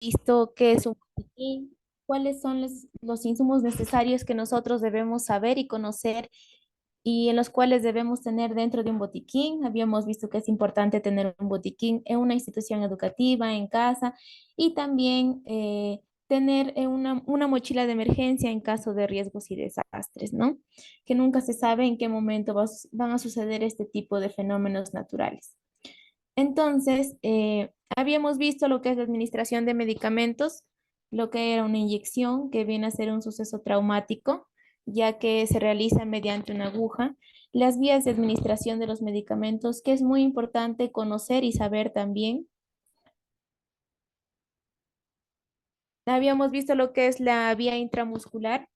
visto qué es un botiquín, cuáles son los insumos necesarios que nosotros debemos saber y conocer y en los cuales debemos tener dentro de un botiquín. Habíamos visto que es importante tener un botiquín en una institución educativa, en casa y también tener una mochila de emergencia en caso de riesgos y desastres, ¿no? Que nunca se sabe en qué momento van a suceder este tipo de fenómenos naturales. Entonces, habíamos visto lo que es la administración de medicamentos, lo que era una inyección, que viene a ser un suceso traumático, ya que se realiza mediante una aguja. Las vías de administración de los medicamentos, que es muy importante conocer y saber también. Habíamos visto lo que es la vía intramuscular,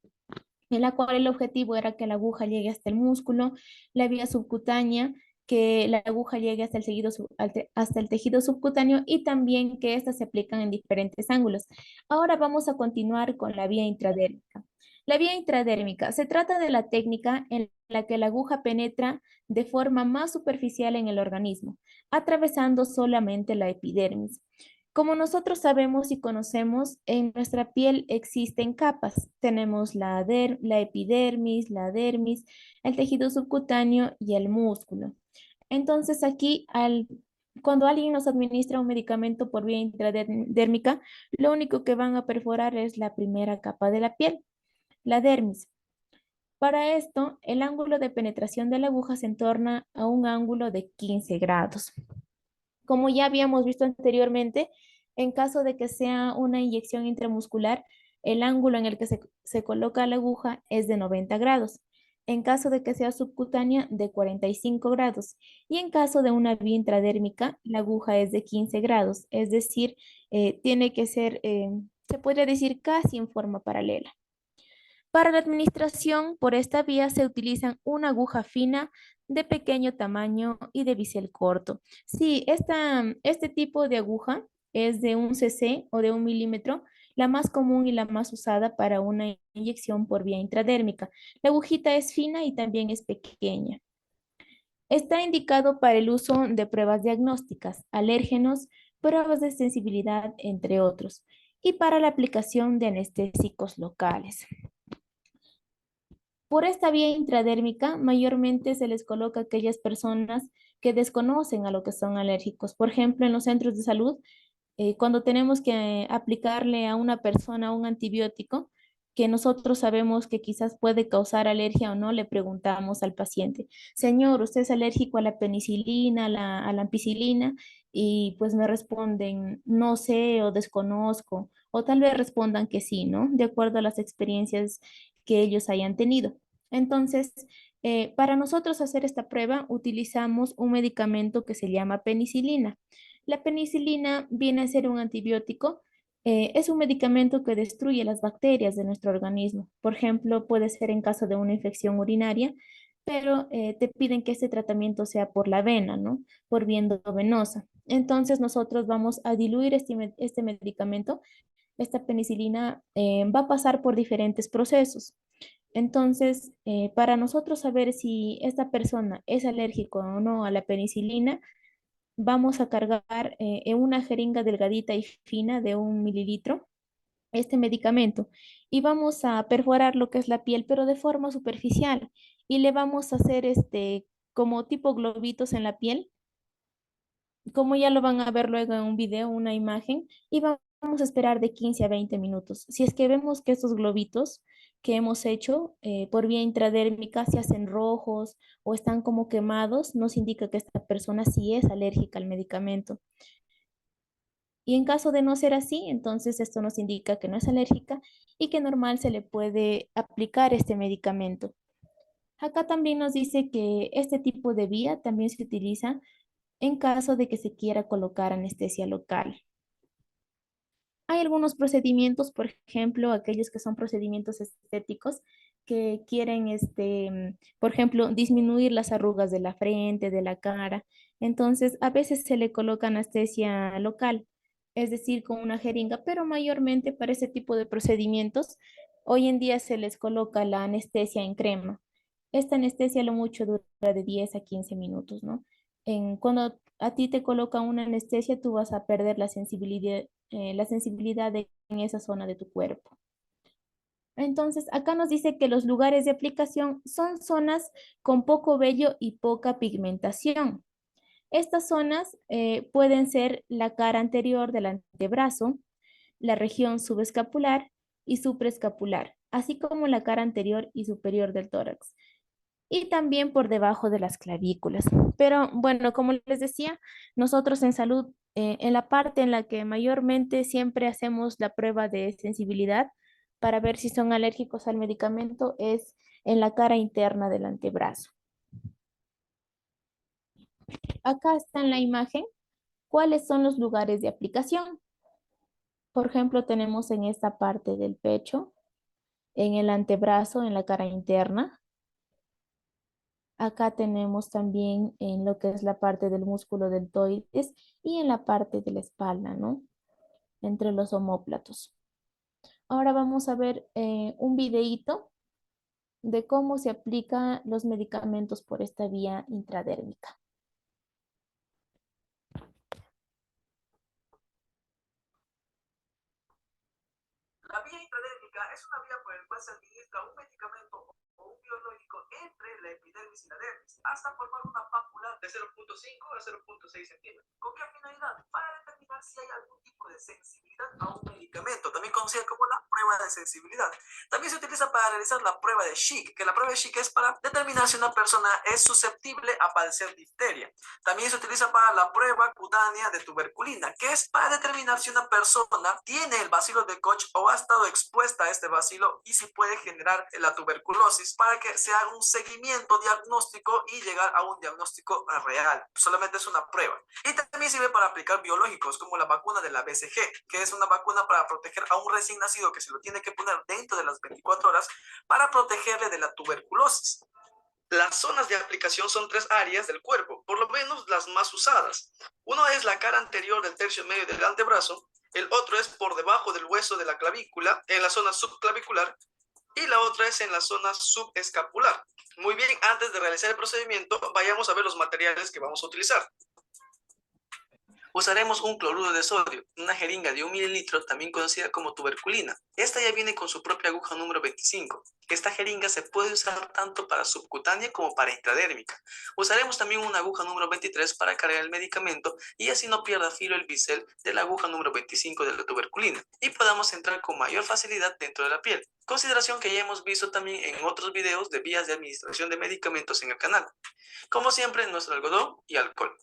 en la cual el objetivo era que la aguja llegue hasta el músculo, la vía subcutánea, que la aguja llegue hasta el hasta el tejido subcutáneo y también que éstas se aplican en diferentes ángulos. Ahora vamos a continuar con la vía intradérmica. La vía intradérmica se trata de la técnica en la que la aguja penetra de forma más superficial en el organismo, atravesando solamente la epidermis. Como nosotros sabemos y conocemos, en nuestra piel existen capas. Tenemos la epidermis, la dermis, el tejido subcutáneo y el músculo. Entonces aquí, cuando alguien nos administra un medicamento por vía intradérmica, lo único que van a perforar es la primera capa de la piel, la dermis. Para esto, el ángulo de penetración de la aguja se entorna a un ángulo de 15 grados. Como ya habíamos visto anteriormente, en caso de que sea una inyección intramuscular, el ángulo en el que se coloca la aguja es de 90 grados. En caso de que sea subcutánea, de 45 grados. Y en caso de una vía intradérmica, la aguja es de 15 grados. Es decir, tiene que ser, se podría decir, casi en forma paralela. Para la administración por esta vía se utilizan una aguja fina de pequeño tamaño y de bisel corto. Sí, este tipo de aguja es de 1 cc o de 1 milímetro, la más común y la más usada para una inyección por vía intradérmica. La agujita es fina y también es pequeña. Está indicado para el uso de pruebas diagnósticas, alérgenos, pruebas de sensibilidad, entre otros, y para la aplicación de anestésicos locales. Por esta vía intradérmica, mayormente se les coloca a aquellas personas que desconocen a lo que son alérgicos. Por ejemplo, en los centros de salud, cuando tenemos que aplicarle a una persona un antibiótico que nosotros sabemos que quizás puede causar alergia o no, le preguntamos al paciente, señor, ¿usted es alérgico a la penicilina, a la ampicilina? Y pues me responden, no sé o desconozco, o tal vez respondan que sí, ¿no? De acuerdo a las experiencias que ellos hayan tenido. Entonces, para nosotros hacer esta prueba, utilizamos un medicamento que se llama penicilina. La penicilina viene a ser un antibiótico. Es un medicamento que destruye las bacterias de nuestro organismo. Por ejemplo, puede ser en caso de una infección urinaria, pero te piden que este tratamiento sea por la vena, ¿no? Por vía endovenosa. Entonces, nosotros vamos a diluir este medicamento. Esta penicilina va a pasar por diferentes procesos. Entonces, para nosotros saber si esta persona es alérgico o no a la penicilina, vamos a cargar en una jeringa delgadita y fina de 1 mililitro este medicamento y vamos a perforar lo que es la piel, pero de forma superficial y le vamos a hacer como tipo globitos en la piel, como ya lo van a ver luego en un video, una imagen, y vamos a esperar de 15 a 20 minutos. Si es que vemos que estos globitos que hemos hecho por vía intradérmica se hacen rojos o están como quemados, nos indica que esta persona sí es alérgica al medicamento. Y en caso de no ser así, entonces esto nos indica que no es alérgica y que normal se le puede aplicar este medicamento. Acá también nos dice que este tipo de vía también se utiliza en caso de que se quiera colocar anestesia local. Hay algunos procedimientos, por ejemplo, aquellos que son procedimientos estéticos que quieren, por ejemplo, disminuir las arrugas de la frente, de la cara. Entonces, a veces se le coloca anestesia local, es decir, con una jeringa, pero mayormente para ese tipo de procedimientos, hoy en día se les coloca la anestesia en crema. Esta anestesia lo mucho dura de 10 a 15 minutos, ¿no? cuando a ti te colocan una anestesia, tú vas a perder la sensibilidad en esa zona de tu cuerpo. Entonces, acá nos dice que los lugares de aplicación son zonas con poco vello y poca pigmentación. Estas zonas pueden ser la cara anterior del antebrazo, la región subescapular y supraescapular, así como la cara anterior y superior del tórax, y también por debajo de las clavículas. Pero bueno, como les decía, nosotros en salud, en la parte en la que mayormente siempre hacemos la prueba de sensibilidad para ver si son alérgicos al medicamento, es en la cara interna del antebrazo. Acá está en la imagen cuáles son los lugares de aplicación. Por ejemplo, tenemos en esta parte del pecho, en el antebrazo, en la cara interna. Acá tenemos también en lo que es la parte del músculo deltoides y en la parte de la espalda, ¿no? Entre los omóplatos. Ahora vamos a ver un videíto de cómo se aplican los medicamentos por esta vía intradérmica. La vía intradérmica es una vía por la cual se administra un medicamento o un biológico entre la epidermis y la dermis, hasta formar una pápula de 0.5 a 0.6 centímetros. ¿Con qué finalidad? Para determinar si hay algún tipo de sensibilidad a un medicamento, también conocida como la prueba de sensibilidad. También se utiliza para realizar la prueba de Schick, que la prueba de Schick es para determinar si una persona es susceptible a padecer difteria. También se utiliza para la prueba cutánea de tuberculina, que es para determinar si una persona tiene el bacilo de Koch o ha estado expuesta a este bacilo y si puede generar la tuberculosis, para que se haga un seguimiento diagnóstico y llegar a un diagnóstico real. Solamente es una prueba. Y también sirve para aplicar biológicos, como la vacuna de la BCG, que es una vacuna para proteger a un recién nacido que se lo tiene que poner dentro de las 24 horas para protegerle de la tuberculosis. Las zonas de aplicación son 3 áreas del cuerpo, por lo menos las más usadas. Uno es la cara anterior del tercio medio del antebrazo, el otro es por debajo del hueso de la clavícula, en la zona subclavicular, y la otra es en la zona subescapular. Muy bien, antes de realizar el procedimiento, vayamos a ver los materiales que vamos a utilizar. Usaremos un cloruro de sodio, una jeringa de 1 mililitro, también conocida como tuberculina. Esta ya viene con su propia aguja número 25. Esta jeringa se puede usar tanto para subcutánea como para intradérmica. Usaremos también una aguja número 23 para cargar el medicamento y así no pierda filo el bisel de la aguja número 25 de la tuberculina y podamos entrar con mayor facilidad dentro de la piel. Consideración que ya hemos visto también en otros videos de vías de administración de medicamentos en el canal. Como siempre, nuestro algodón y alcohol.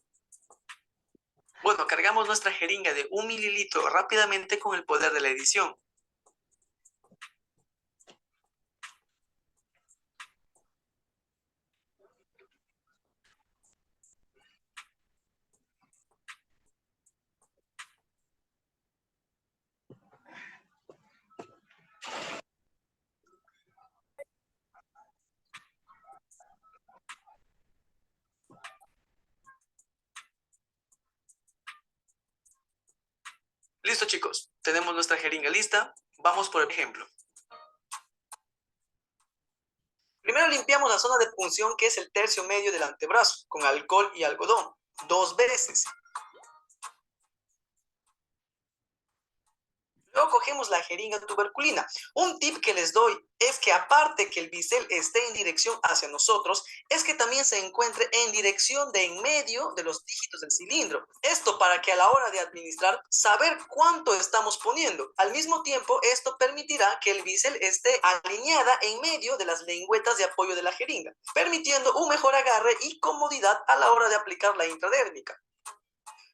Bueno, cargamos nuestra jeringa de 1 mililitro rápidamente con el poder de la edición. Listo, chicos, tenemos nuestra jeringa lista. Vamos por ejemplo. Primero limpiamos la zona de punción, que es el tercio medio del antebrazo, con alcohol y algodón, 2 veces. Luego cogemos la jeringa tuberculina. Un tip que les doy es que aparte que el bisel esté en dirección hacia nosotros, es que también se encuentre en dirección de en medio de los dígitos del cilindro. Esto para que a la hora de administrar, saber cuánto estamos poniendo. Al mismo tiempo, esto permitirá que el bisel esté alineada en medio de las lengüetas de apoyo de la jeringa, permitiendo un mejor agarre y comodidad a la hora de aplicar la intradérmica.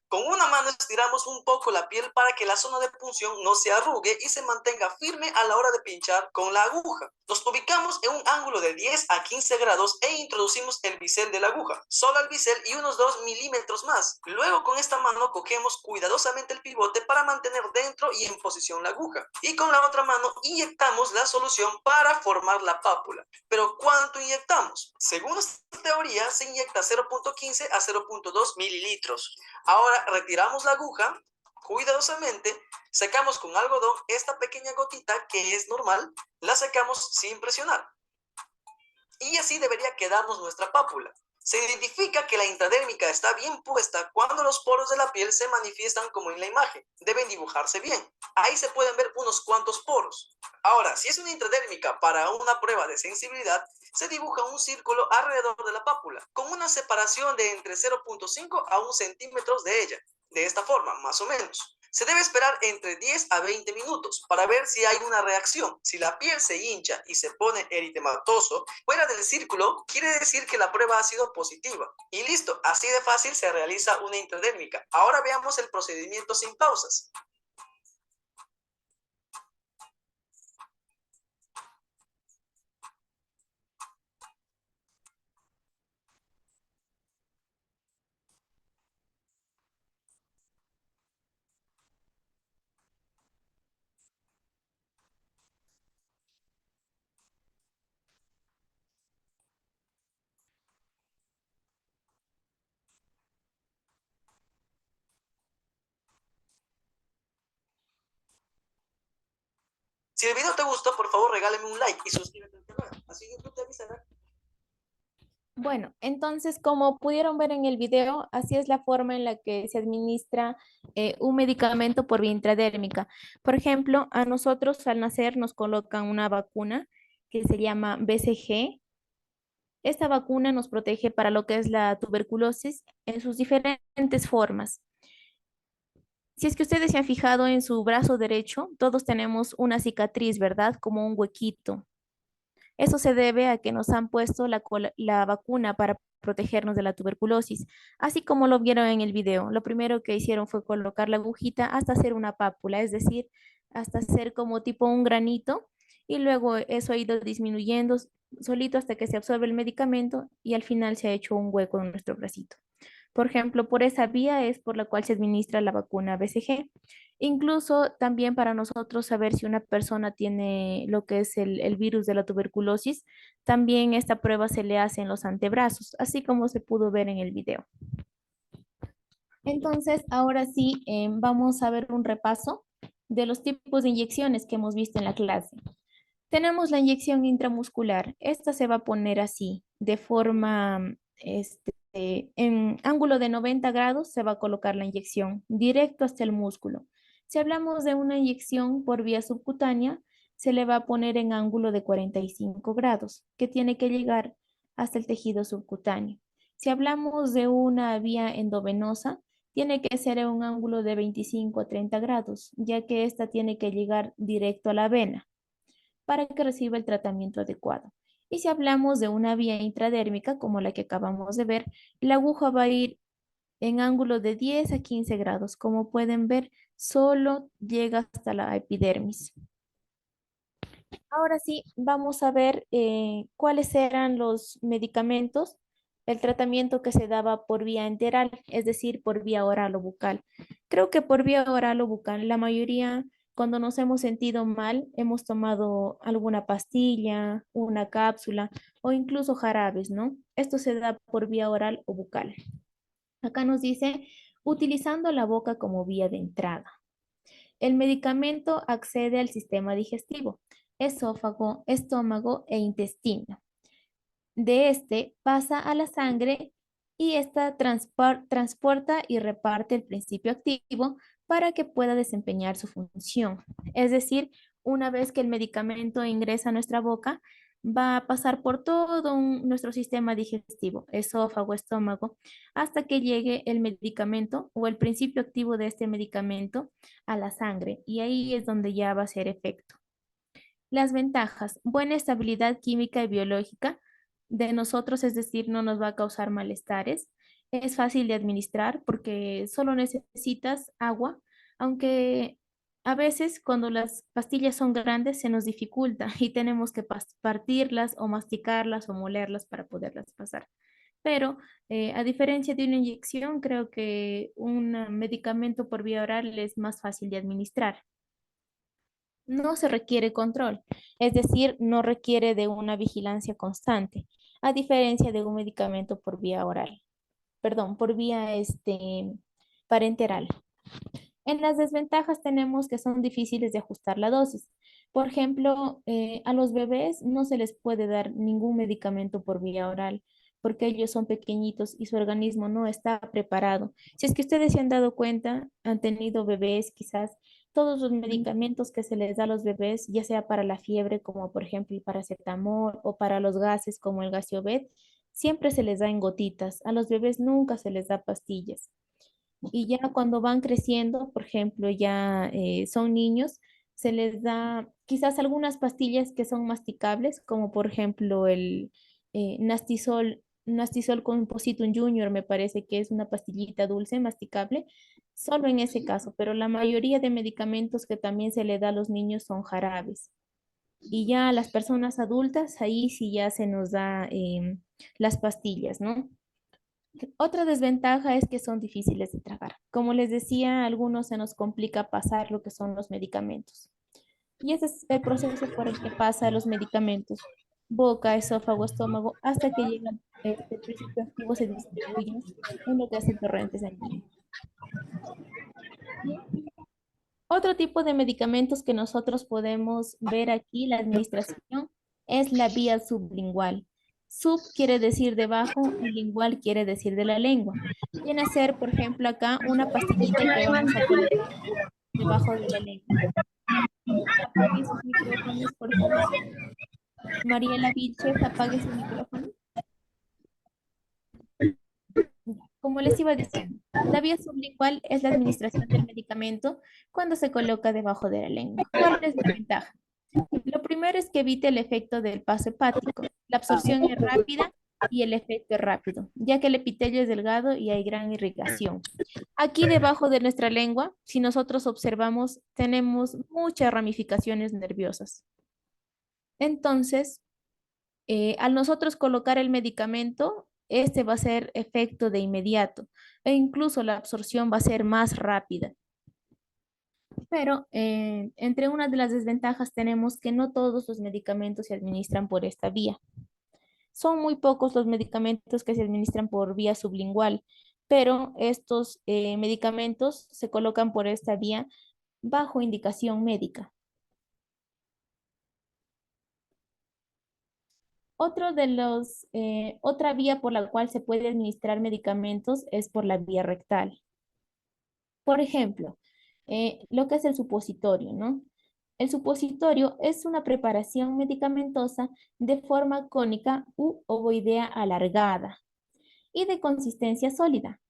Con una mano estiramos un poco la piel para que la zona de punción no se arrugue y se mantenga firme a la hora de pinchar con la aguja. Nos ubicamos en un ángulo de 10 a 15 grados e introducimos el bisel de la aguja, solo el bisel y unos 2 milímetros más. Luego con esta mano cogemos cuidadosamente el pivote para mantener dentro y en posición la aguja. Y con la otra mano inyectamos la solución para formar la pápula. ¿Pero cuánto inyectamos? Según esta teoría, se inyecta 0.15 a 0.2 mililitros. Ahora retiramos la aguja, cuidadosamente, secamos con algodón esta pequeña gotita que es normal, la secamos sin presionar. Y así debería quedarnos nuestra pápula. Se identifica que la intradérmica está bien puesta cuando los poros de la piel se manifiestan como en la imagen. Deben dibujarse bien. Ahí se pueden ver unos cuantos poros. Ahora, si es una intradérmica para una prueba de sensibilidad, se dibuja un círculo alrededor de la pápula, con una separación de entre 0.5 a 1 centímetros de ella. De esta forma, más o menos. Se debe esperar entre 10 a 20 minutos para ver si hay una reacción. Si la piel se hincha y se pone eritematoso fuera del círculo, quiere decir que la prueba ha sido positiva. Y listo, así de fácil se realiza una intradérmica. Ahora veamos el procedimiento sin pausas. Si el video te gustó, por favor regálame un like y suscríbete al canal. Así YouTube te avisará. Bueno, entonces, como pudieron ver en el video, así es la forma en la que se administra un medicamento por vía intradérmica. Por ejemplo, a nosotros al nacer nos colocan una vacuna que se llama BCG. Esta vacuna nos protege para lo que es la tuberculosis en sus diferentes formas. Si es que ustedes se han fijado en su brazo derecho, todos tenemos una cicatriz, ¿verdad? Como un huequito. Eso se debe a que nos han puesto la vacuna para protegernos de la tuberculosis, así como lo vieron en el video. Lo primero que hicieron fue colocar la agujita hasta hacer una pápula, es decir, hasta hacer como tipo un granito, y luego eso ha ido disminuyendo solito hasta que se absorbe el medicamento y al final se ha hecho un hueco en nuestro bracito. Por ejemplo, por esa vía es por la cual se administra la vacuna BCG. Incluso también para nosotros saber si una persona tiene lo que es el virus de la tuberculosis, también esta prueba se le hace en los antebrazos, así como se pudo ver en el video. Entonces, ahora sí, vamos a ver un repaso de los tipos de inyecciones que hemos visto en la clase. Tenemos la inyección intramuscular. Esta se va a poner así, de forma, en ángulo de 90 grados se va a colocar la inyección directo hasta el músculo. Si hablamos de una inyección por vía subcutánea, se le va a poner en ángulo de 45 grados, que tiene que llegar hasta el tejido subcutáneo. Si hablamos de una vía endovenosa, tiene que ser en un ángulo de 25 a 30 grados, ya que esta tiene que llegar directo a la vena para que reciba el tratamiento adecuado. Y si hablamos de una vía intradérmica, como la que acabamos de ver, la aguja va a ir en ángulo de 10 a 15 grados. Como pueden ver, solo llega hasta la epidermis. Ahora sí, vamos a ver cuáles eran los medicamentos, el tratamiento que se daba por vía enteral, es decir, por vía oral o bucal. Creo que por vía oral o bucal, la mayoría, cuando nos hemos sentido mal, hemos tomado alguna pastilla, una cápsula o incluso jarabes, ¿no? Esto se da por vía oral o bucal. Acá nos dice, utilizando la boca como vía de entrada. El medicamento accede al sistema digestivo, esófago, estómago e intestino. De este pasa a la sangre y esta transporta y reparte el principio activo para que pueda desempeñar su función. Es decir, una vez que el medicamento ingresa a nuestra boca, va a pasar por todo nuestro sistema digestivo, esófago, estómago, hasta que llegue el medicamento o el principio activo de este medicamento a la sangre y ahí es donde ya va a hacer efecto. Las ventajas, buena estabilidad química y biológica de nosotros, es decir, no nos va a causar malestares. Es fácil de administrar porque solo necesitas agua, aunque a veces cuando las pastillas son grandes se nos dificulta y tenemos que partirlas o masticarlas o molerlas para poderlas pasar. Pero a diferencia de una inyección, creo que un medicamento por vía oral es más fácil de administrar. No se requiere control, es decir, no requiere de una vigilancia constante, a diferencia de un medicamento por vía oral, perdón, por vía parenteral. En las desventajas tenemos que son difíciles de ajustar la dosis. Por ejemplo, a los bebés no se les puede dar ningún medicamento por vía oral porque ellos son pequeñitos y su organismo no está preparado. Si es que ustedes se han dado cuenta, han tenido bebés, quizás todos los medicamentos que se les da a los bebés, ya sea para la fiebre, como por ejemplo el paracetamol, o para los gases, como el Gasiovet, siempre se les da en gotitas. A los bebés nunca se les da pastillas. Y ya cuando van creciendo, por ejemplo, ya son niños, se les da quizás algunas pastillas que son masticables, como por ejemplo el Nastisol Compositum Junior, me parece que es una pastillita dulce masticable, solo en ese caso, pero la mayoría de medicamentos que también se le da a los niños son jarabes. Y ya a las personas adultas, ahí sí ya se nos da las pastillas, ¿no? Otra desventaja es que son difíciles de tragar. Como les decía, a algunos se nos complica pasar lo que son los medicamentos. Y ese es el proceso por el que pasa los medicamentos. Boca, esófago, estómago, hasta que llega este principio activo, se distribuyen en lo que es el torrente sanguíneo. Otro tipo de medicamentos que nosotros podemos ver aquí, la administración, es la vía sublingual. Sub quiere decir debajo y lingual quiere decir de la lengua. Viene a ser, por ejemplo, acá una pastillita que vamos a colocar debajo de la lengua. Apaguen sus micrófonos, por favor. Mariela Vilches, apague su micrófono. Como les iba diciendo, la vía sublingual es la administración del medicamento cuando se coloca debajo de la lengua. ¿Cuál es la ventaja? Lo primero es que evite el efecto del paso hepático. La absorción es rápida y el efecto es rápido, ya que el epitelio es delgado y hay gran irrigación. Aquí debajo de nuestra lengua, si nosotros observamos, tenemos muchas ramificaciones nerviosas. Entonces, al nosotros colocar el medicamento, este va a ser efecto de inmediato e incluso la absorción va a ser más rápida. Pero entre una de las desventajas tenemos que no todos los medicamentos se administran por esta vía. Son muy pocos los medicamentos que se administran por vía sublingual, pero estos medicamentos se colocan por esta vía bajo indicación médica. Otra vía por la cual se puede administrar medicamentos es por la vía rectal. Por ejemplo, lo que es el supositorio, ¿no? El supositorio es una preparación medicamentosa de forma cónica u ovoidea alargada y de consistencia sólida,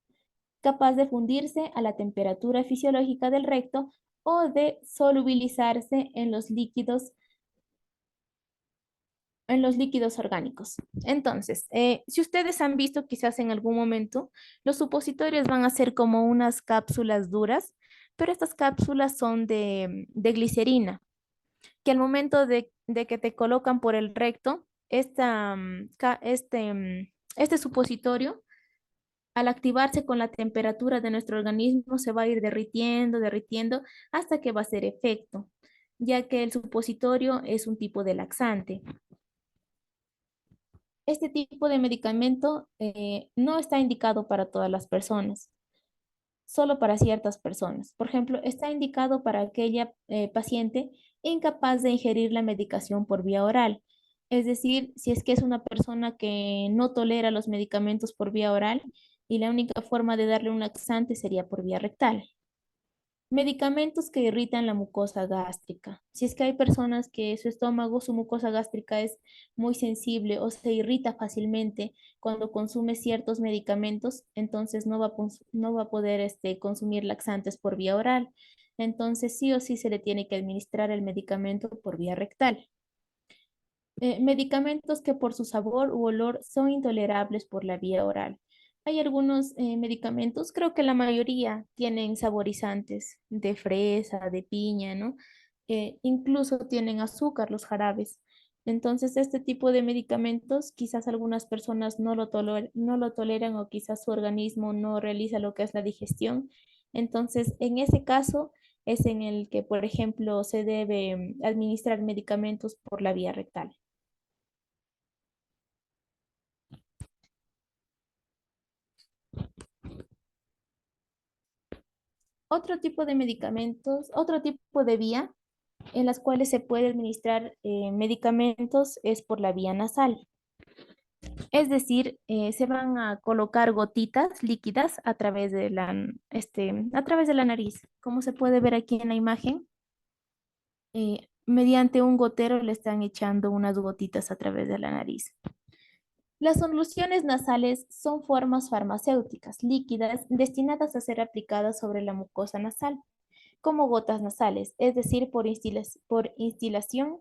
capaz de fundirse a la temperatura fisiológica del recto o de solubilizarse en los líquidos orgánicos. Entonces, si ustedes han visto quizás en algún momento, los supositorios van a ser como unas cápsulas duras, pero estas cápsulas son de glicerina, que al momento de que te colocan por el recto, este supositorio, al activarse con la temperatura de nuestro organismo, se va a ir derritiendo, derritiendo, hasta que va a hacer efecto, ya que el supositorio es un tipo de laxante. Este tipo de medicamento no está indicado para todas las personas, solo para ciertas personas. Por ejemplo, está indicado para aquella paciente incapaz de ingerir la medicación por vía oral. Es decir, si es que es una persona que no tolera los medicamentos por vía oral y la única forma de darle un laxante sería por vía rectal. Medicamentos que irritan la mucosa gástrica. Si es que hay personas que su estómago, su mucosa gástrica es muy sensible o se irrita fácilmente cuando consume ciertos medicamentos, entonces no va a poder consumir laxantes por vía oral. Entonces sí o sí se le tiene que administrar el medicamento por vía rectal. Medicamentos que por su sabor u olor son intolerables por la vía oral. Hay algunos medicamentos, creo que la mayoría tienen saborizantes de fresa, de piña, ¿no? Incluso tienen azúcar los jarabes. Entonces, este tipo de medicamentos, quizás algunas personas no lo toleran o quizás su organismo no realiza lo que es la digestión. Entonces, en ese caso es en el que, por ejemplo, se debe administrar medicamentos por la vía rectal. Otro tipo de medicamentos, otro tipo de vía en las cuales se puede administrar medicamentos es por la vía nasal. Es decir, se van a colocar gotitas líquidas a través de a través de la nariz. Como se puede ver aquí en la imagen, mediante un gotero le están echando unas gotitas a través de la nariz. Las soluciones nasales son formas farmacéuticas líquidas destinadas a ser aplicadas sobre la mucosa nasal, como gotas nasales, es decir, por instilación,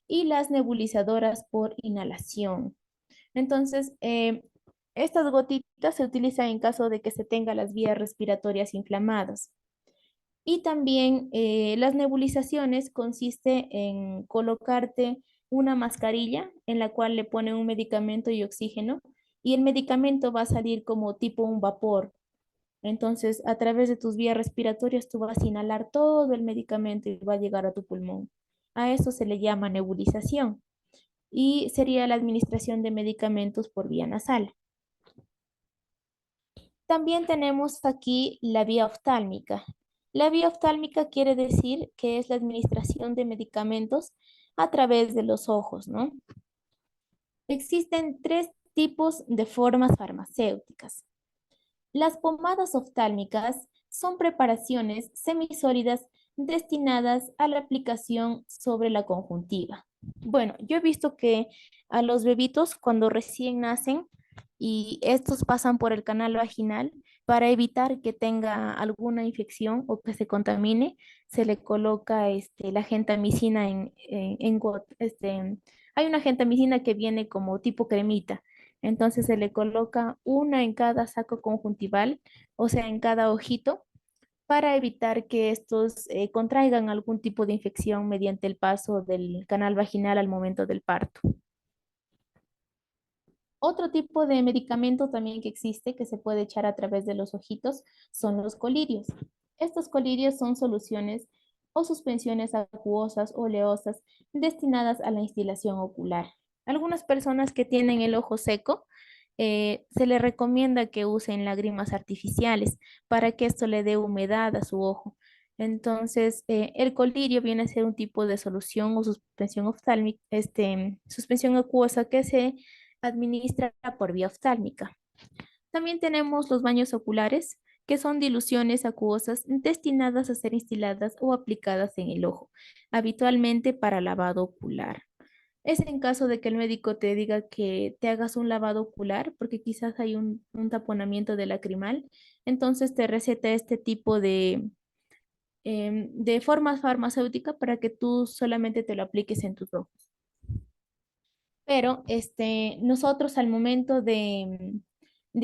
y las nebulizadoras por inhalación. Entonces, estas gotitas se utilizan en caso de que se tenga las vías respiratorias inflamadas. Y también las nebulizaciones consiste en colocarte una mascarilla en la cual le ponen un medicamento y oxígeno y el medicamento va a salir como tipo un vapor. Entonces, a través de tus vías respiratorias tú vas a inhalar todo el medicamento y va a llegar a tu pulmón. A eso se le llama nebulización y sería la administración de medicamentos por vía nasal. También tenemos aquí la vía oftálmica. La vía oftálmica quiere decir que es la administración de medicamentos a través de los ojos, ¿no? Existen tres tipos de formas farmacéuticas. Las pomadas oftálmicas son preparaciones semisólidas destinadas a la aplicación sobre la conjuntiva. Bueno, yo he visto que a los bebitos cuando recién nacen y estos pasan por el canal vaginal para evitar que tenga alguna infección o que se contamine, se le coloca la gentamicina hay una gentamicina que viene como tipo cremita. Entonces se le coloca una en cada saco conjuntival, o sea, en cada ojito, para evitar que estos contraigan algún tipo de infección mediante el paso del canal vaginal al momento del parto. Otro tipo de medicamento también que existe, que se puede echar a través de los ojitos, son los colirios. Estos colirios son soluciones o suspensiones acuosas o oleosas destinadas a la instilación ocular. Algunas personas que tienen el ojo seco, se les recomienda que usen lágrimas artificiales para que esto le dé humedad a su ojo. Entonces, el colirio viene a ser un tipo de solución o suspensión oftálmica, suspensión acuosa que se administra por vía oftálmica. También tenemos los baños oculares, que son diluciones acuosas destinadas a ser instiladas o aplicadas en el ojo, habitualmente para lavado ocular. Es en caso de que el médico te diga que te hagas un lavado ocular, porque quizás hay un taponamiento de lacrimal, entonces te receta este tipo de forma farmacéutica para que tú solamente te lo apliques en tus ojos. Pero nosotros al momento de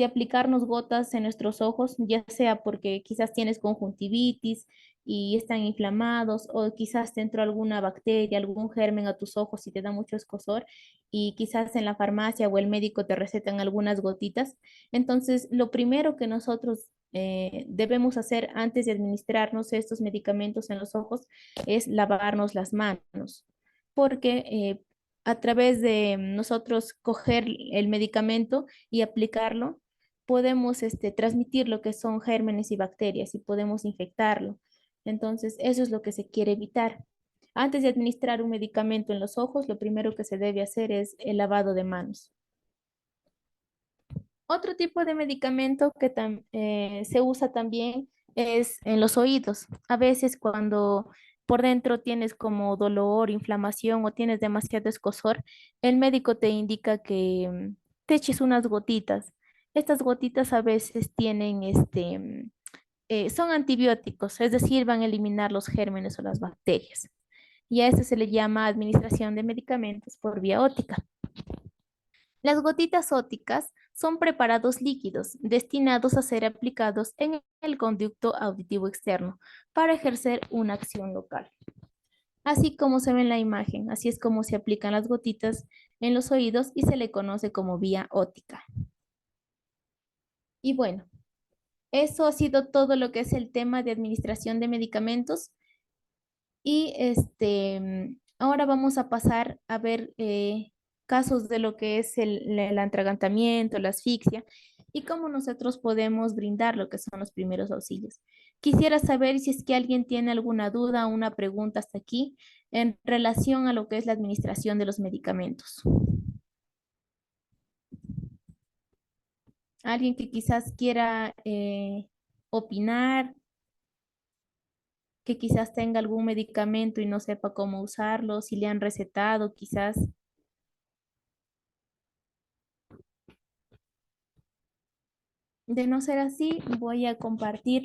aplicarnos gotas en nuestros ojos, ya sea porque quizás tienes conjuntivitis y están inflamados, o quizás te entró alguna bacteria, algún germen a tus ojos y te da mucho escozor, y quizás en la farmacia o el médico te recetan algunas gotitas. Entonces, lo primero que nosotros debemos hacer antes de administrarnos estos medicamentos en los ojos es lavarnos las manos, porque a través de nosotros coger el medicamento y aplicarlo, podemos transmitir lo que son gérmenes y bacterias y podemos infectarlo. Entonces, eso es lo que se quiere evitar. Antes de administrar un medicamento en los ojos, lo primero que se debe hacer es el lavado de manos. Otro tipo de medicamento que se usa también es en los oídos. A veces cuando por dentro tienes como dolor, inflamación o tienes demasiado escozor, el médico te indica que te eches unas gotitas. Estas gotitas a veces tienen son antibióticos, es decir, van a eliminar los gérmenes o las bacterias. Y a esto se le llama administración de medicamentos por vía ótica. Las gotitas óticas son preparados líquidos destinados a ser aplicados en el conducto auditivo externo para ejercer una acción local. Así como se ve en la imagen, así es como se aplican las gotitas en los oídos y se le conoce como vía ótica. Y bueno, eso ha sido todo lo que es el tema de administración de medicamentos. Y ahora vamos a pasar a ver casos de lo que es el atragantamiento, la asfixia y cómo nosotros podemos brindar lo que son los primeros auxilios. Quisiera saber si es que alguien tiene alguna duda o una pregunta hasta aquí en relación a lo que es la administración de los medicamentos. Alguien que quizás quiera opinar, que quizás tenga algún medicamento y no sepa cómo usarlo, si le han recetado, quizás. De no ser así, voy a compartir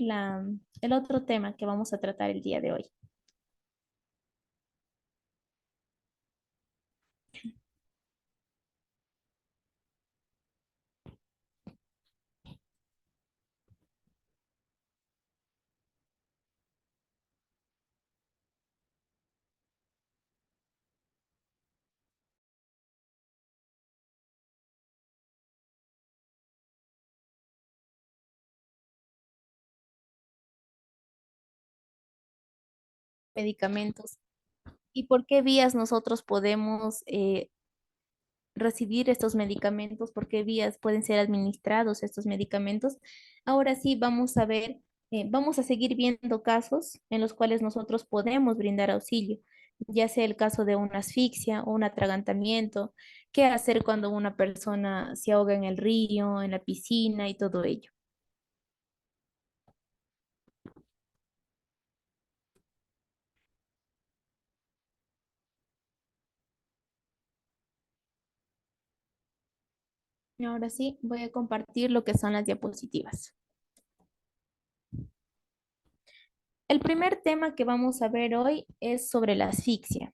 el otro tema que vamos a tratar el día de hoy. Medicamentos y por qué vías nosotros podemos recibir estos medicamentos, por qué vías pueden ser administrados estos medicamentos. Ahora sí, vamos a ver, vamos a seguir viendo casos en los cuales nosotros podemos brindar auxilio, ya sea el caso de una asfixia o un atragantamiento, qué hacer cuando una persona se ahoga en el río, en la piscina y todo ello. Y ahora sí, voy a compartir lo que son las diapositivas. El primer tema que vamos a ver hoy es sobre la asfixia.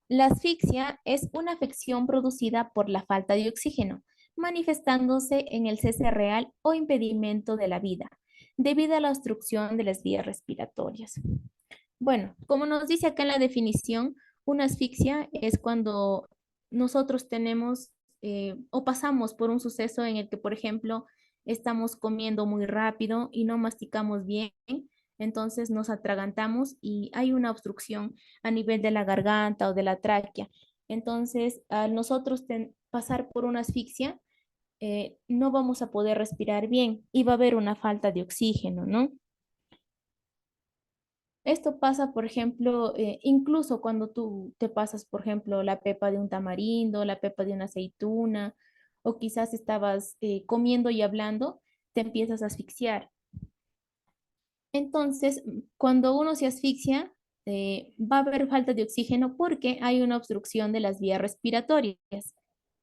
La asfixia es una afección producida por la falta de oxígeno, manifestándose en el cese real o impedimento de la vida, debido a la obstrucción de las vías respiratorias. Bueno, como nos dice acá en la definición, una asfixia es cuando nosotros tenemos o pasamos por un suceso en el que, por ejemplo, estamos comiendo muy rápido y no masticamos bien, entonces nos atragantamos y hay una obstrucción a nivel de la garganta o de la tráquea. Entonces, al nosotros pasar por una asfixia, no vamos a poder respirar bien y va a haber una falta de oxígeno, ¿no? Esto pasa, por ejemplo, incluso cuando tú te pasas, por ejemplo, la pepa de un tamarindo, la pepa de una aceituna, o quizás estabas comiendo y hablando, te empiezas a asfixiar. Entonces, cuando uno se asfixia, va a haber falta de oxígeno porque hay una obstrucción de las vías respiratorias.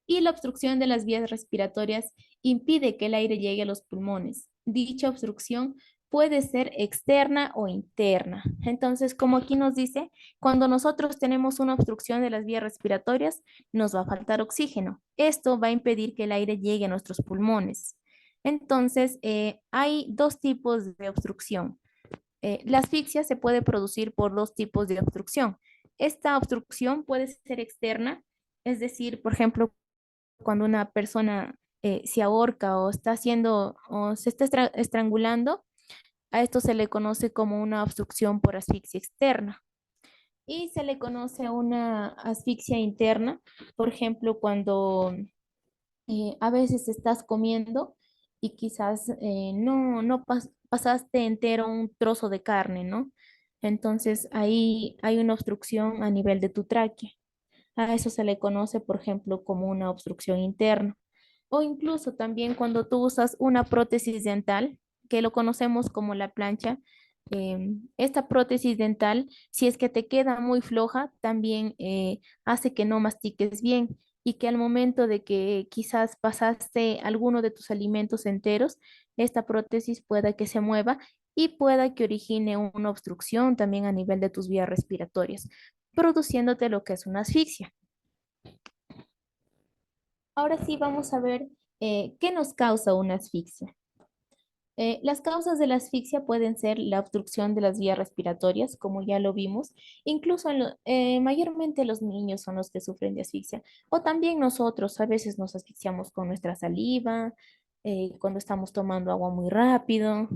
Y la obstrucción de las vías respiratorias impide que el aire llegue a los pulmones. Dicha obstrucción puede ser externa o interna. Entonces, como aquí nos dice, cuando nosotros tenemos una obstrucción de las vías respiratorias, nos va a faltar oxígeno. Esto va a impedir que el aire llegue a nuestros pulmones. Entonces, hay dos tipos de obstrucción. La asfixia se puede producir por dos tipos de obstrucción. Esta obstrucción puede ser externa, es decir, por ejemplo, cuando una persona se ahorca o está haciendo o se está estrangulando, a esto se le conoce como una obstrucción por asfixia externa. Y se le conoce una asfixia interna, por ejemplo, cuando a veces estás comiendo y quizás no pasaste entero un trozo de carne, ¿no? Entonces ahí hay una obstrucción a nivel de tu tráquea. A eso se le conoce, por ejemplo, como una obstrucción interna. O incluso también cuando tú usas una prótesis dental, que lo conocemos como la plancha, esta prótesis dental, si es que te queda muy floja, también hace que no mastiques bien y que al momento de que quizás pasaste alguno de tus alimentos enteros, esta prótesis pueda que se mueva y pueda que origine una obstrucción también a nivel de tus vías respiratorias, produciéndote lo que es una asfixia. Ahora sí vamos a ver qué nos causa una asfixia. Las causas de la asfixia pueden ser la obstrucción de las vías respiratorias, como ya lo vimos, incluso mayormente los niños son los que sufren de asfixia, o también nosotros a veces nos asfixiamos con nuestra saliva, cuando estamos tomando agua muy rápido,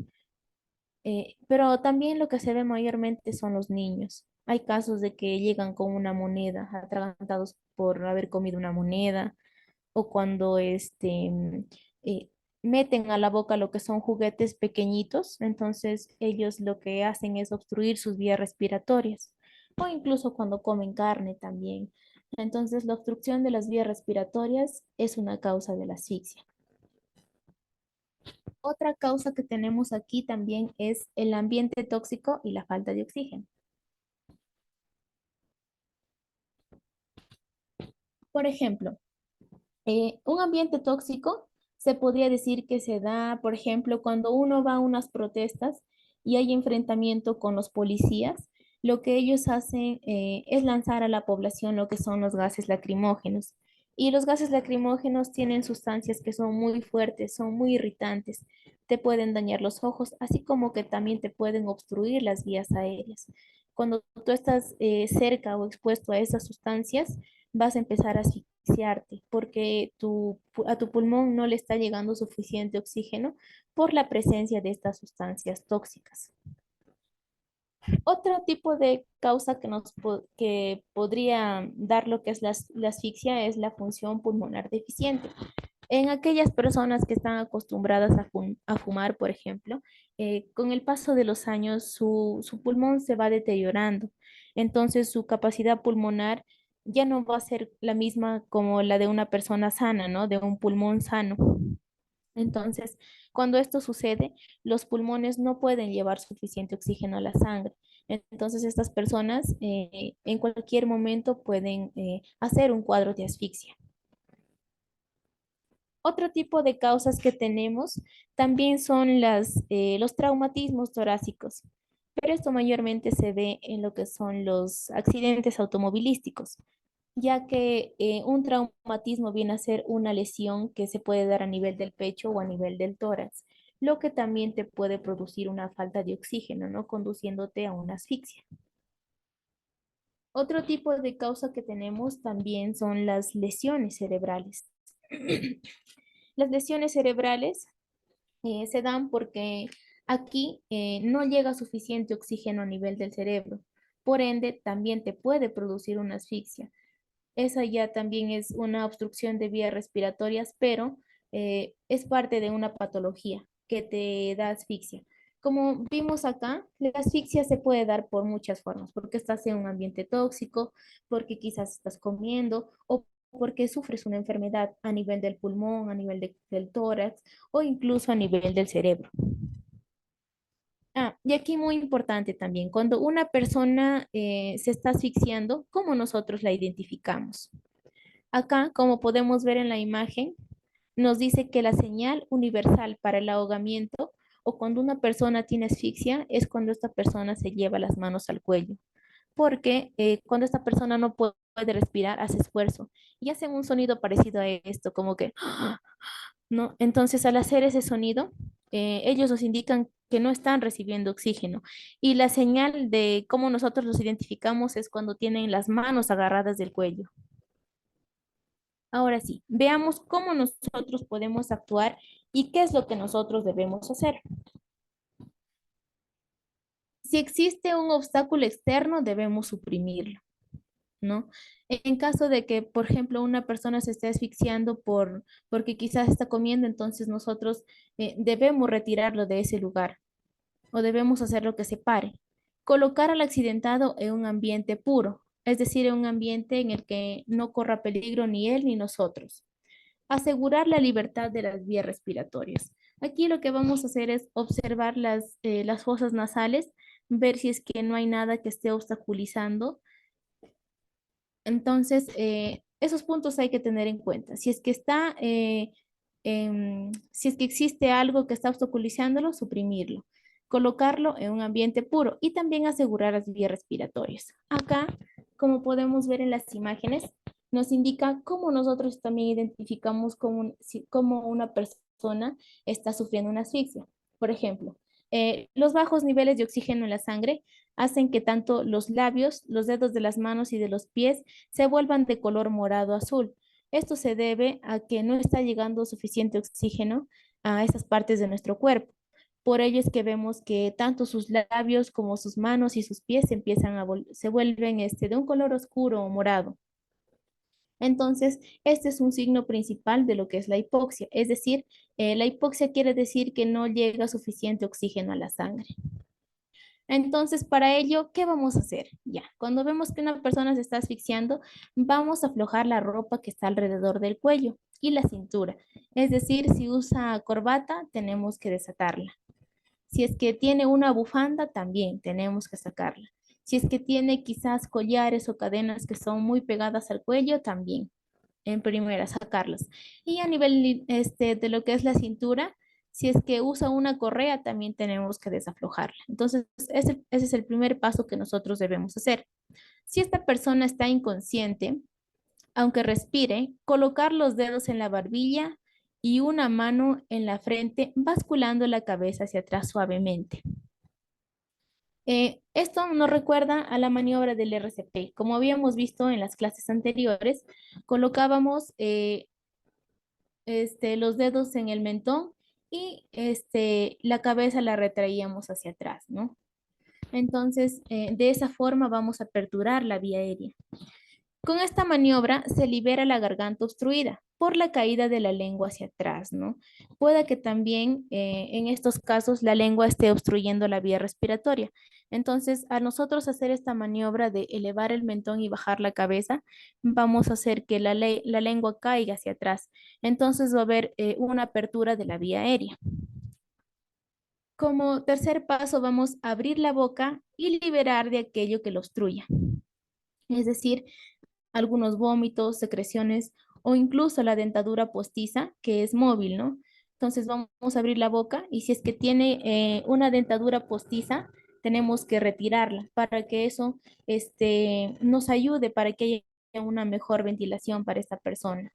pero también lo que se ve mayormente son los niños. Hay casos de que llegan con una moneda, atragantados por haber comido una moneda o cuando eh, meten a la boca lo que son juguetes pequeñitos, entonces ellos lo que hacen es obstruir sus vías respiratorias, o incluso cuando comen carne también. Entonces, la obstrucción de las vías respiratorias es una causa de la asfixia. Otra causa que tenemos aquí también es el ambiente tóxico y la falta de oxígeno. Por ejemplo, un ambiente tóxico se podría decir que se da, por ejemplo, cuando uno va a unas protestas y hay enfrentamiento con los policías, lo que ellos hacen es lanzar a la población lo que son los gases lacrimógenos. Y los gases lacrimógenos tienen sustancias que son muy fuertes, son muy irritantes, te pueden dañar los ojos, así como que también te pueden obstruir las vías aéreas. Cuando tú estás cerca o expuesto a esas sustancias, vas a empezar a asfixiarte porque a tu pulmón no le está llegando suficiente oxígeno por la presencia de estas sustancias tóxicas. Otro tipo de causa que podría dar lo que es la asfixia es la función pulmonar deficiente. En aquellas personas que están acostumbradas a fumar, por ejemplo, con el paso de los años su pulmón se va deteriorando. Entonces su capacidad pulmonar ya no va a ser la misma como la de una persona sana, ¿no? De un pulmón sano. Entonces, cuando esto sucede, los pulmones no pueden llevar suficiente oxígeno a la sangre. Entonces, estas personas en cualquier momento pueden hacer un cuadro de asfixia. Otro tipo de causas que tenemos también son los traumatismos torácicos, pero esto mayormente se ve en lo que son los accidentes automovilísticos, ya que un traumatismo viene a ser una lesión que se puede dar a nivel del pecho o a nivel del tórax, lo que también te puede producir una falta de oxígeno, ¿no? Conduciéndote a una asfixia. Otro tipo de causa que tenemos también son las lesiones cerebrales. Las lesiones cerebrales se dan porque aquí no llega suficiente oxígeno a nivel del cerebro. Por ende, también te puede producir una asfixia. Esa ya también es una obstrucción de vías respiratorias, pero es parte de una patología que te da asfixia. Como vimos acá, la asfixia se puede dar por muchas formas, porque estás en un ambiente tóxico, porque quizás estás comiendo o porque sufres una enfermedad a nivel del pulmón, a nivel del tórax o incluso a nivel del cerebro. Ah, y aquí muy importante también, cuando una persona se está asfixiando, ¿cómo nosotros la identificamos? Acá, como podemos ver en la imagen, nos dice que la señal universal para el ahogamiento o cuando una persona tiene asfixia es cuando esta persona se lleva las manos al cuello, porque cuando esta persona no puede respirar, hace esfuerzo y hacen un sonido parecido a esto, como que, ¿no? Entonces, al hacer ese sonido, ellos nos indican que no están recibiendo oxígeno. Y la señal de cómo nosotros los identificamos es cuando tienen las manos agarradas del cuello. Ahora sí, veamos cómo nosotros podemos actuar y qué es lo que nosotros debemos hacer. Si existe un obstáculo externo, debemos suprimirlo, ¿no? En caso de que, por ejemplo, una persona se esté asfixiando porque quizás está comiendo, entonces nosotros debemos retirarlo de ese lugar o debemos hacer lo que se pare. Colocar al accidentado en un ambiente puro, es decir, en un ambiente en el que no corra peligro ni él ni nosotros. Asegurar la libertad de las vías respiratorias. Aquí lo que vamos a hacer es observar las fosas nasales, ver si es que no hay nada que esté obstaculizando. Entonces, esos puntos hay que tener en cuenta. Si es que si es que existe algo que está obstaculizándolo, suprimirlo. Colocarlo en un ambiente puro y también asegurar las vías respiratorias. Acá, como podemos ver en las imágenes, nos indica cómo nosotros también identificamos cómo una persona está sufriendo una asfixia. Por ejemplo, los bajos niveles de oxígeno en la sangre hacen que tanto los labios, los dedos de las manos y de los pies se vuelvan de color morado azul. Esto se debe a que no está llegando suficiente oxígeno a esas partes de nuestro cuerpo. Por ello es que vemos que tanto sus labios como sus manos y sus pies se vuelven de un color oscuro o morado. Entonces, este es un signo principal de lo que es la hipoxia, es decir, la hipoxia quiere decir que no llega suficiente oxígeno a la sangre. Entonces, para ello, ¿qué vamos a hacer? Ya, cuando vemos que una persona se está asfixiando, vamos a aflojar la ropa que está alrededor del cuello y la cintura. Es decir, si usa corbata, tenemos que desatarla. Si es que tiene una bufanda, también tenemos que sacarla. Si es que tiene quizás collares o cadenas que son muy pegadas al cuello, también en primera sacarlas. Y a nivel de lo que es la cintura, si es que usa una correa, también tenemos que desaflojarla. Entonces, ese es el primer paso que nosotros debemos hacer. Si esta persona está inconsciente, aunque respire, colocar los dedos en la barbilla y una mano en la frente, basculando la cabeza hacia atrás suavemente. Esto nos recuerda a la maniobra del RCP. Como habíamos visto en las clases anteriores, colocábamos los dedos en el mentón y la cabeza la retraíamos hacia atrás, ¿no? Entonces, de esa forma vamos a aperturar la vía aérea. Con esta maniobra se libera la garganta obstruida por la caída de la lengua hacia atrás, ¿no? Puede que también en estos casos la lengua esté obstruyendo la vía respiratoria. Entonces, a nosotros hacer esta maniobra de elevar el mentón y bajar la cabeza, vamos a hacer que la lengua caiga hacia atrás. Entonces va a haber una apertura de la vía aérea. Como tercer paso, vamos a abrir la boca y liberar de aquello que lo obstruya. Es decir, algunos vómitos, secreciones o incluso la dentadura postiza, que es móvil, ¿no? Entonces vamos a abrir la boca y si es que tiene una dentadura postiza, tenemos que retirarla para que eso nos ayude para que haya una mejor ventilación para esta persona.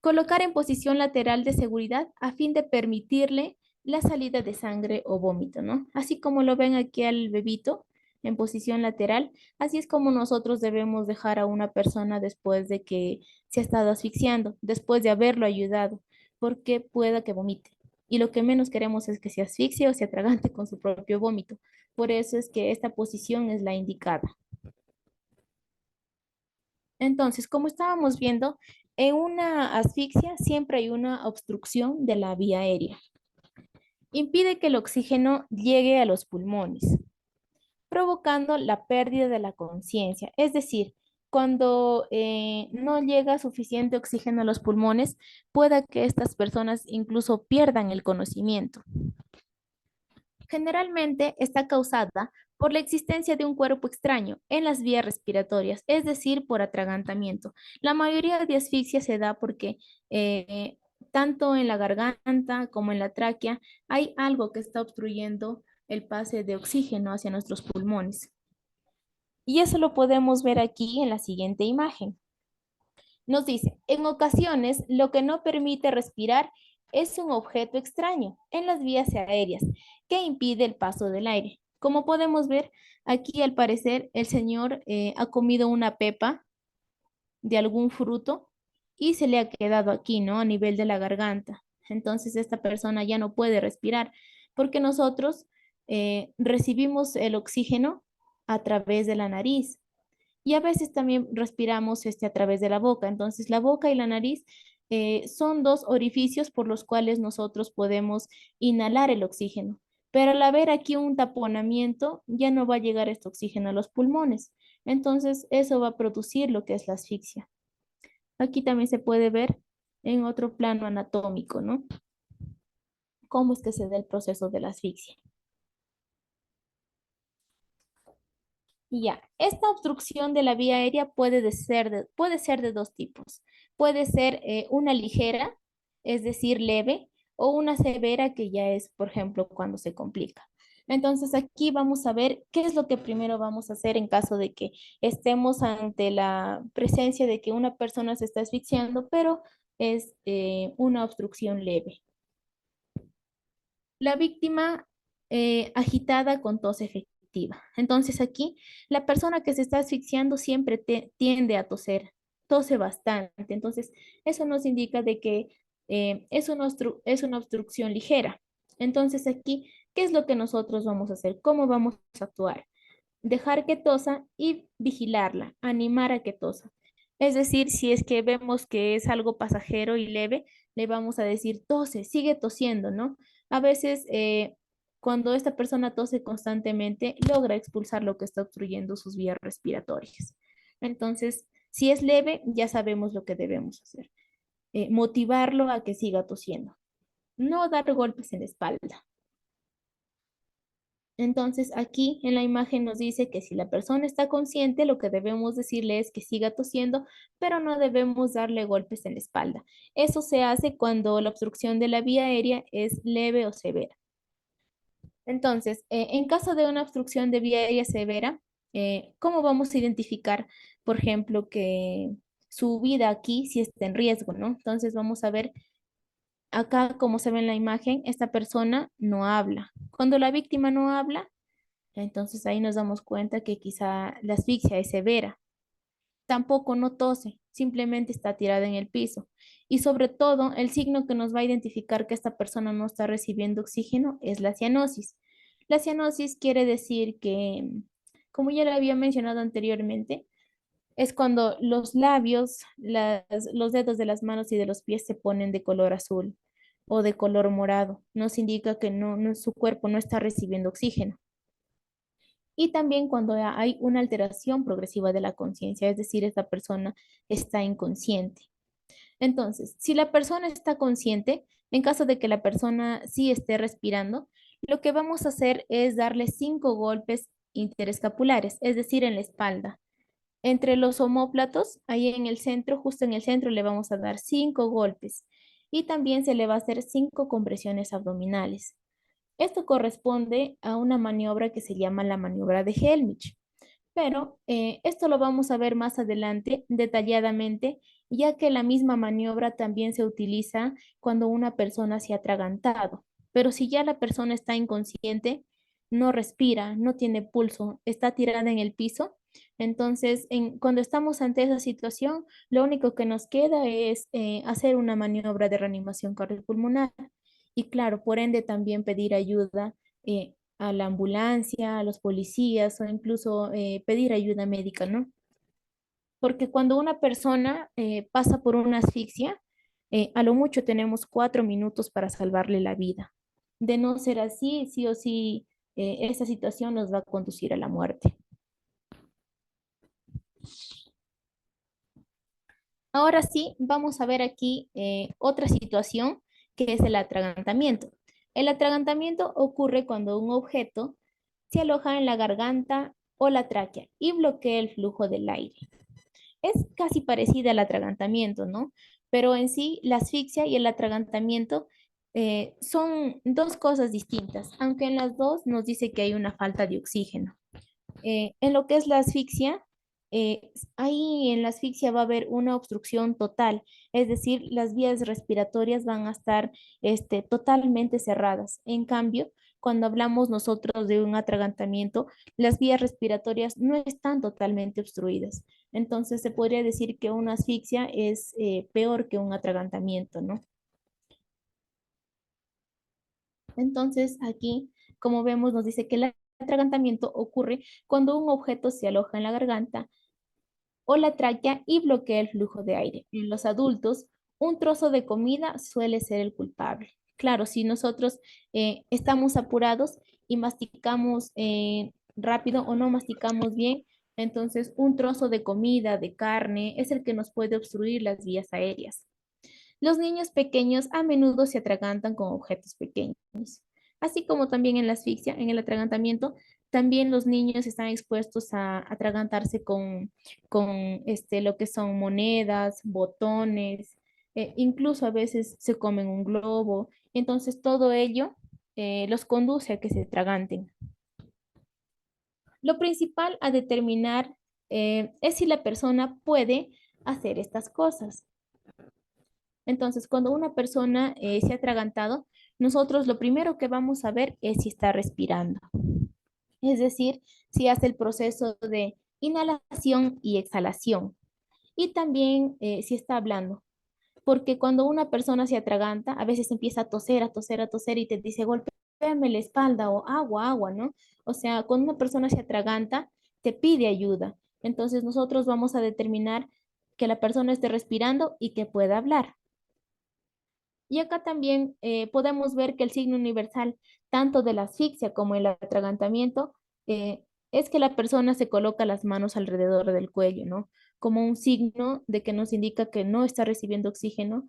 Colocar en posición lateral de seguridad a fin de permitirle la salida de sangre o vómito, ¿no? Así como lo ven aquí al bebito en posición lateral, así es como nosotros debemos dejar a una persona después de que se ha estado asfixiando, después de haberlo ayudado, porque pueda que vomite. Y lo que menos queremos es que se asfixie o se atragante con su propio vómito. Por eso es que esta posición es la indicada. Entonces, como estábamos viendo, en una asfixia siempre hay una obstrucción de la vía aérea. Impide que el oxígeno llegue a los pulmones, provocando la pérdida de la conciencia. Es decir, cuando no llega suficiente oxígeno a los pulmones, pueda que estas personas incluso pierdan el conocimiento. Generalmente está causada por la existencia de un cuerpo extraño en las vías respiratorias, es decir, por atragantamiento. La mayoría de asfixias se da porque tanto en la garganta como en la tráquea hay algo que está obstruyendo el pase de oxígeno hacia nuestros pulmones. Y eso lo podemos ver aquí en la siguiente imagen. Nos dice, en ocasiones lo que no permite respirar es un objeto extraño en las vías aéreas que impide el paso del aire. Como podemos ver, aquí al parecer el señor ha comido una pepa de algún fruto y se le ha quedado aquí, ¿no? A nivel de la garganta. Entonces esta persona ya no puede respirar porque nosotros recibimos el oxígeno a través de la nariz y a veces también respiramos a través de la boca. Entonces, la boca y la nariz son dos orificios por los cuales nosotros podemos inhalar el oxígeno. Pero al haber aquí un taponamiento, ya no va a llegar este oxígeno a los pulmones. Entonces, eso va a producir lo que es la asfixia. Aquí también se puede ver en otro plano anatómico, ¿no? Cómo es que se da el proceso de la asfixia. Y ya, esta obstrucción de la vía aérea puede ser de dos tipos. Puede ser una ligera, es decir, leve, o una severa que ya es, por ejemplo, cuando se complica. Entonces aquí vamos a ver qué es lo que primero vamos a hacer en caso de que estemos ante la presencia de que una persona se está asfixiando, pero es una obstrucción leve. La víctima agitada con tos efectiva. Entonces aquí la persona que se está asfixiando siempre tiende a toser, tose bastante. Entonces eso nos indica de que es una obstrucción ligera. Entonces aquí, ¿qué es lo que nosotros vamos a hacer? ¿Cómo vamos a actuar? Dejar que tosa y vigilarla, animar a que tosa. Es decir, si es que vemos que es algo pasajero y leve, le vamos a decir, tose, sigue tosiendo, ¿no? A veces Cuando esta persona tose constantemente, logra expulsar lo que está obstruyendo sus vías respiratorias. Entonces, si es leve, ya sabemos lo que debemos hacer. Motivarlo a que siga tosiendo. No dar golpes en la espalda. Entonces, aquí en la imagen nos dice que si la persona está consciente, lo que debemos decirle es que siga tosiendo, pero no debemos darle golpes en la espalda. Eso se hace cuando la obstrucción de la vía aérea es leve o severa. Entonces, en caso de una obstrucción de vía aérea severa, ¿cómo vamos a identificar, por ejemplo, que su vida aquí sí está en riesgo, ¿no? Entonces, vamos a ver acá, como se ve en la imagen, esta persona no habla. Cuando la víctima no habla, entonces ahí nos damos cuenta que quizá la asfixia es severa. Tampoco no tose, simplemente está tirada en el piso. Y sobre todo, el signo que nos va a identificar que esta persona no está recibiendo oxígeno es la cianosis. La cianosis quiere decir que, como ya lo había mencionado anteriormente, es cuando los labios, los dedos de las manos y de los pies se ponen de color azul o de color morado. Nos indica que su cuerpo no está recibiendo oxígeno. Y también cuando hay una alteración progresiva de la conciencia, es decir, esta persona está inconsciente. Entonces, si la persona está consciente, en caso de que la persona sí esté respirando, lo que vamos a hacer es darle 5 golpes interescapulares, es decir, en la espalda. Entre los omóplatos, ahí en el centro, justo en el centro, le vamos a dar 5 golpes. Y también se le va a hacer 5 compresiones abdominales. Esto corresponde a una maniobra que se llama la maniobra de Helmich, pero esto lo vamos a ver más adelante detalladamente, ya que la misma maniobra también se utiliza cuando una persona se ha atragantado. Pero si ya la persona está inconsciente, no respira, no tiene pulso, está tirada en el piso, entonces cuando estamos ante esa situación, lo único que nos queda es hacer una maniobra de reanimación cardiopulmonar y claro, por ende también pedir ayuda a la ambulancia, a los policías o incluso pedir ayuda médica, ¿no? Porque cuando una persona pasa por una asfixia, a lo mucho tenemos 4 minutos para salvarle la vida. De no ser así, sí o sí, esa situación nos va a conducir a la muerte. Ahora sí, vamos a ver aquí otra situación que es el atragantamiento. El atragantamiento ocurre cuando un objeto se aloja en la garganta o la tráquea y bloquea el flujo del aire. Es casi parecida al atragantamiento, ¿no? Pero en sí, la asfixia y el atragantamiento son dos cosas distintas, aunque en las dos nos dice que hay una falta de oxígeno. En lo que es la asfixia, ahí en la asfixia va a haber una obstrucción total, es decir, las vías respiratorias van a estar totalmente cerradas. En cambio, cuando hablamos nosotros de un atragantamiento, las vías respiratorias no están totalmente obstruidas. Entonces, se podría decir que una asfixia es peor que un atragantamiento, ¿no? Entonces, aquí, como vemos, nos dice que el atragantamiento ocurre cuando un objeto se aloja en la garganta o la tráquea y bloquea el flujo de aire. En los adultos, un trozo de comida suele ser el culpable. Claro, si nosotros estamos apurados y masticamos rápido o no masticamos bien, entonces un trozo de comida, de carne, es el que nos puede obstruir las vías aéreas. Los niños pequeños a menudo se atragantan con objetos pequeños, así como también en la asfixia, en el atragantamiento, también los niños están expuestos a atragantarse con lo que son monedas, botones, incluso a veces se comen un globo. Entonces todo ello los conduce a que se atraganten. Lo principal a determinar es si la persona puede hacer estas cosas. Entonces, cuando una persona se ha atragantado, nosotros lo primero que vamos a ver es si está respirando. Es decir, si hace el proceso de inhalación y exhalación. Y también si está hablando. Porque cuando una persona se atraganta, a veces empieza a toser, a toser, a toser y te dice, golpéame la espalda o agua, agua, ¿no? O sea, cuando una persona se atraganta, te pide ayuda. Entonces, nosotros vamos a determinar que la persona esté respirando y que pueda hablar. Y acá también podemos ver que el signo universal, tanto de la asfixia como el atragantamiento, es que la persona se coloca las manos alrededor del cuello, ¿no? Como un signo de que nos indica que no está recibiendo oxígeno,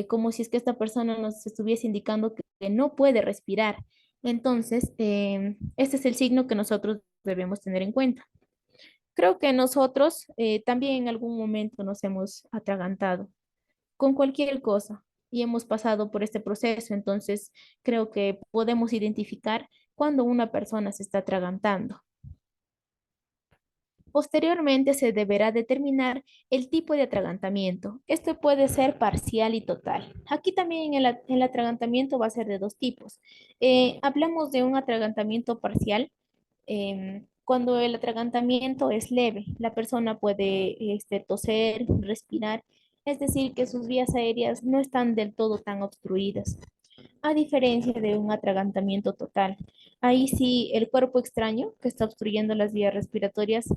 como si es que esta persona nos estuviese indicando que no puede respirar. Entonces, este es el signo que nosotros debemos tener en cuenta. Creo que nosotros también en algún momento nos hemos atragantado con cualquier cosa y hemos pasado por este proceso, entonces creo que podemos identificar cuando una persona se está atragantando. Posteriormente se deberá determinar el tipo de atragantamiento. Este puede ser parcial y total. Aquí también el atragantamiento va a ser de dos tipos. Hablamos de un atragantamiento parcial cuando el atragantamiento es leve. La persona puede toser, respirar, es decir, que sus vías aéreas no están del todo tan obstruidas a diferencia de un atragantamiento total. Ahí sí, el cuerpo extraño que está obstruyendo las vías respiratorias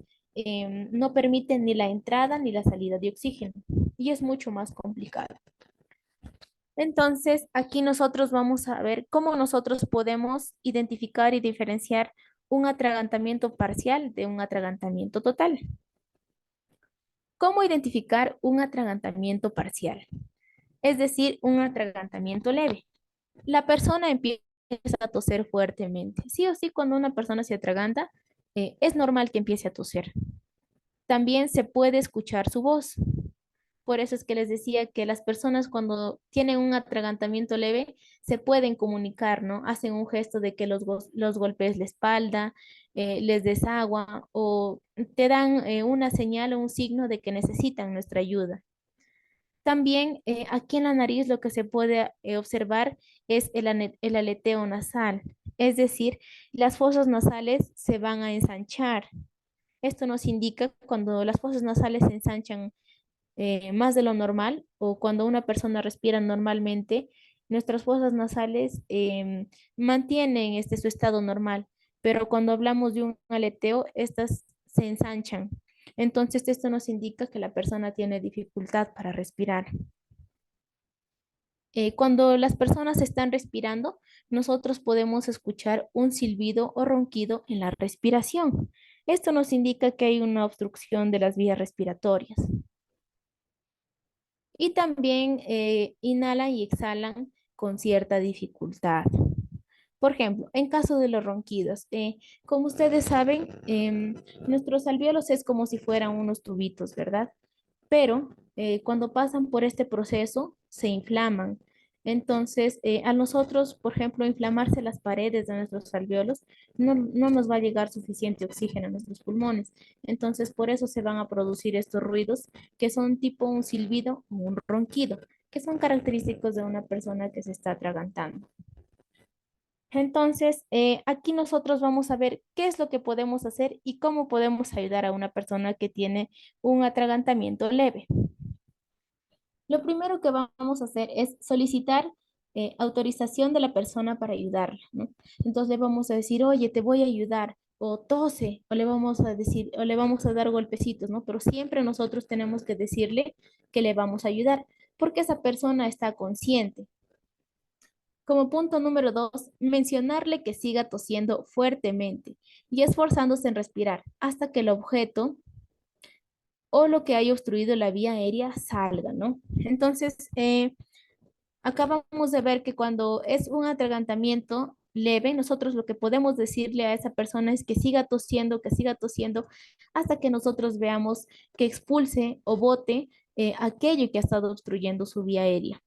no permite ni la entrada ni la salida de oxígeno y es mucho más complicado. Entonces, aquí nosotros vamos a ver cómo nosotros podemos identificar y diferenciar un atragantamiento parcial de un atragantamiento total. ¿Cómo identificar un atragantamiento parcial? Es decir, un atragantamiento leve. La persona empieza a toser fuertemente. Sí o sí, cuando una persona se atraganta, es normal que empiece a toser. También se puede escuchar su voz. Por eso es que les decía que las personas cuando tienen un atragantamiento leve se pueden comunicar, ¿no? Hacen un gesto de que los golpes la espalda, les des agua o te dan una señal o un signo de que necesitan nuestra ayuda. También aquí en la nariz lo que se puede observar es el aleteo nasal, es decir, las fosas nasales se van a ensanchar. Esto nos indica cuando las fosas nasales se ensanchan más de lo normal o cuando una persona respira normalmente, nuestras fosas nasales mantienen su estado normal, pero cuando hablamos de un aleteo, estas se ensanchan. Entonces, esto nos indica que la persona tiene dificultad para respirar. Cuando las personas están respirando, nosotros podemos escuchar un silbido o ronquido en la respiración. Esto nos indica que hay una obstrucción de las vías respiratorias. Y también inhalan y exhalan con cierta dificultad. Por ejemplo, en caso de los ronquidos, como ustedes saben, nuestros alvéolos es como si fueran unos tubitos, ¿verdad? Pero cuando pasan por este proceso se inflaman. Entonces, a nosotros, por ejemplo, inflamarse las paredes de nuestros alvéolos, no nos va a llegar suficiente oxígeno a nuestros pulmones. Entonces, por eso se van a producir estos ruidos que son tipo un silbido o un ronquido, que son característicos de una persona que se está atragantando. Entonces, aquí nosotros vamos a ver qué es lo que podemos hacer y cómo podemos ayudar a una persona que tiene un atragantamiento leve. Lo primero que vamos a hacer es solicitar autorización de la persona para ayudarla, ¿no? Entonces le vamos a decir, oye, te voy a ayudar, o tose, o le vamos a decir, o le vamos a dar golpecitos, ¿no? Pero siempre nosotros tenemos que decirle que le vamos a ayudar, porque esa persona está consciente. Como punto número dos, mencionarle que siga tosiendo fuertemente y esforzándose en respirar hasta que el objeto o lo que haya obstruido la vía aérea salga, ¿no? Entonces, acabamos de ver que cuando es un atragantamiento leve, nosotros lo que podemos decirle a esa persona es que siga tosiendo hasta que nosotros veamos que expulse o bote aquello que ha estado obstruyendo su vía aérea.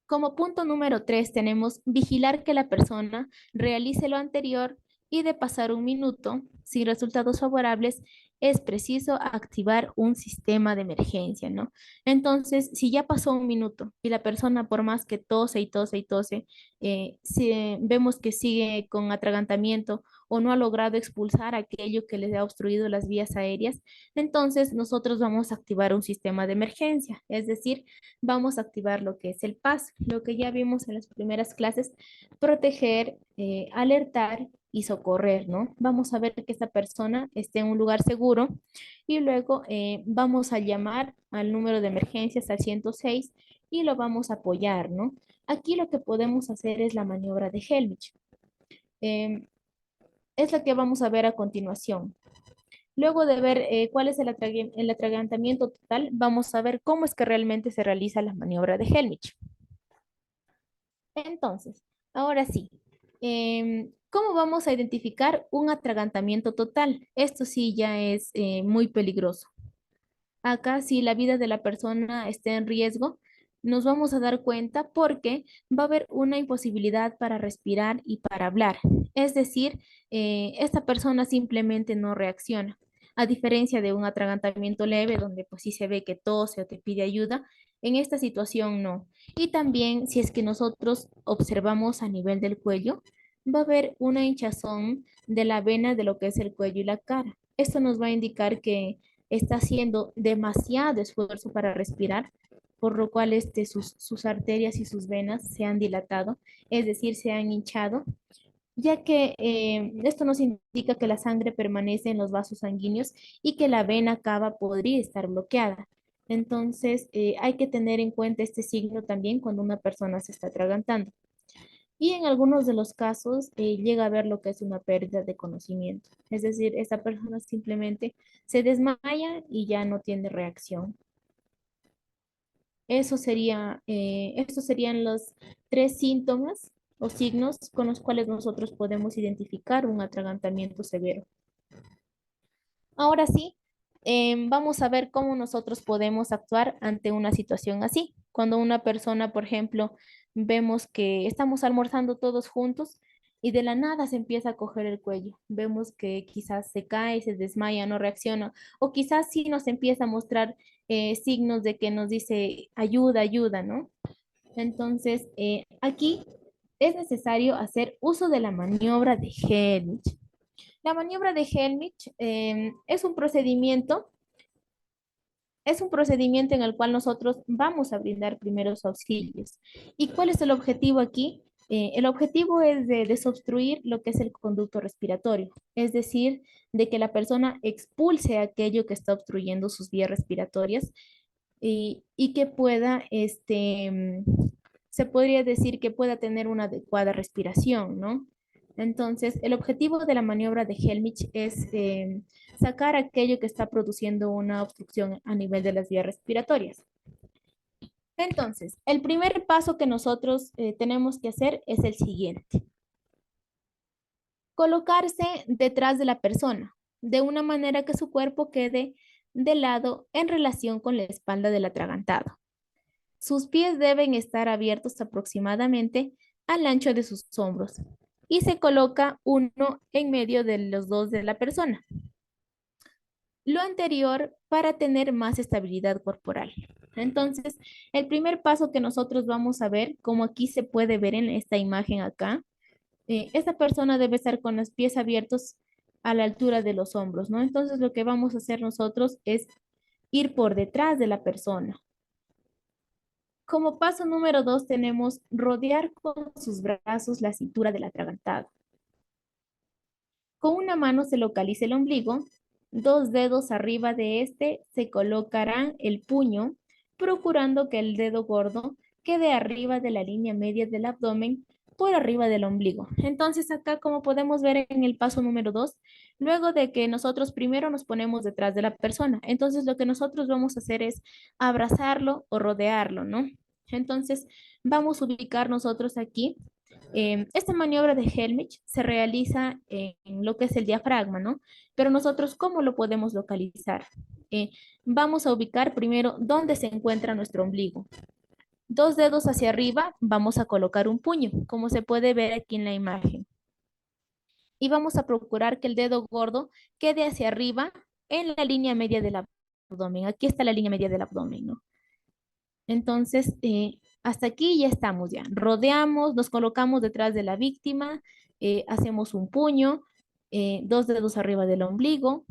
Como punto número 3 tenemos vigilar que la persona realice lo anterior y de pasar un minuto sin resultados favorables es preciso activar un sistema de emergencia, ¿no? Entonces, si ya pasó un minuto y la persona por más que tose y tose y tose, si vemos que sigue con atragantamiento o no ha logrado expulsar aquello que les ha obstruido las vías aéreas, entonces nosotros vamos a activar un sistema de emergencia, es decir, vamos a activar lo que es el PAS, lo que ya vimos en las primeras clases, proteger, alertar y socorrer, ¿no? Vamos a ver que esta persona esté en un lugar seguro y luego vamos a llamar al número de emergencias al 106 y lo vamos a apoyar, ¿no? Aquí lo que podemos hacer es la maniobra de Helmich. Em, es la que vamos a ver a continuación. Luego de ver cuál es el atragantamiento total, vamos a ver cómo es que realmente se realiza la maniobra de Helmich. Entonces, ahora sí, ¿cómo vamos a identificar un atragantamiento total? Esto sí ya es muy peligroso. Acá, si la vida de la persona está en riesgo, nos vamos a dar cuenta porque va a haber una imposibilidad para respirar y para hablar. Es decir, esta persona simplemente no reacciona. A diferencia de un atragantamiento leve, donde pues sí se ve que tose o te pide ayuda, en esta situación no. Y también si es que nosotros observamos a nivel del cuello, va a haber una hinchazón de la vena de lo que es el cuello y la cara. Esto nos va a indicar que está haciendo demasiado esfuerzo para respirar, por lo cual sus arterias y sus venas se han dilatado, es decir, se han hinchado, ya que esto nos indica que la sangre permanece en los vasos sanguíneos y que la vena cava podría estar bloqueada. Entonces, hay que tener en cuenta este signo también cuando una persona se está atragantando. Y en algunos de los casos llega a ver lo que es una pérdida de conocimiento. Es decir, esta persona simplemente se desmaya y ya no tiene reacción. Estos serían los tres síntomas o signos con los cuales nosotros podemos identificar un atragantamiento severo. Ahora sí, vamos a ver cómo nosotros podemos actuar ante una situación así. Cuando una persona, por ejemplo, vemos que estamos almorzando todos juntos y de la nada se empieza a coger el cuello. Vemos que quizás se cae, se desmaya, no reacciona, o quizás sí nos empieza a mostrar signos de que nos dice ayuda, ayuda, ¿no? Entonces, aquí es necesario hacer uso de la maniobra de Helmich. La maniobra de Helmich es un procedimiento en el cual nosotros vamos a brindar primeros auxilios. ¿Y cuál es el objetivo aquí? El objetivo es de desobstruir lo que es el conducto respiratorio, es decir, de que la persona expulse aquello que está obstruyendo sus vías respiratorias y que pueda, se podría decir que pueda tener una adecuada respiración, ¿no? Entonces, el objetivo de la maniobra de Helmich es sacar aquello que está produciendo una obstrucción a nivel de las vías respiratorias. Entonces, el primer paso que nosotros tenemos que hacer es el siguiente. Colocarse detrás de la persona, de una manera que su cuerpo quede de lado en relación con la espalda del atragantado. Sus pies deben estar abiertos aproximadamente al ancho de sus hombros y se coloca uno en medio de los dos de la persona. Lo anterior para tener más estabilidad corporal. Entonces, el primer paso que nosotros vamos a ver, como aquí se puede ver en esta imagen acá, esta persona debe estar con los pies abiertos a la altura de los hombros, ¿no? Entonces, lo que vamos a hacer nosotros es ir por detrás de la persona. Como paso número 2 tenemos rodear con sus brazos la cintura del atragantado. Con una mano se localiza el ombligo, dos dedos arriba de este se colocarán el puño, procurando que el dedo gordo quede arriba de la línea media del abdomen por arriba del ombligo. Entonces acá, como podemos ver en el paso número 2, luego de que nosotros primero nos ponemos detrás de la persona, entonces lo que nosotros vamos a hacer es abrazarlo o rodearlo, ¿no? Entonces vamos a ubicar nosotros aquí esta maniobra de Helmich se realiza en lo que es el diafragma, ¿no? Pero nosotros, ¿cómo lo podemos localizar? Eh, Vamos a ubicar primero dónde se encuentra nuestro ombligo. Dos dedos hacia arriba, vamos a colocar un puño, como se puede ver aquí en la imagen. Y vamos a procurar que el dedo gordo quede hacia arriba en la línea media del abdomen. Aquí está la línea media del abdomen, ¿no? Entonces, hasta aquí ya estamos ya. Rodeamos, nos colocamos detrás de la víctima, hacemos un puño, dos dedos arriba del ombligo,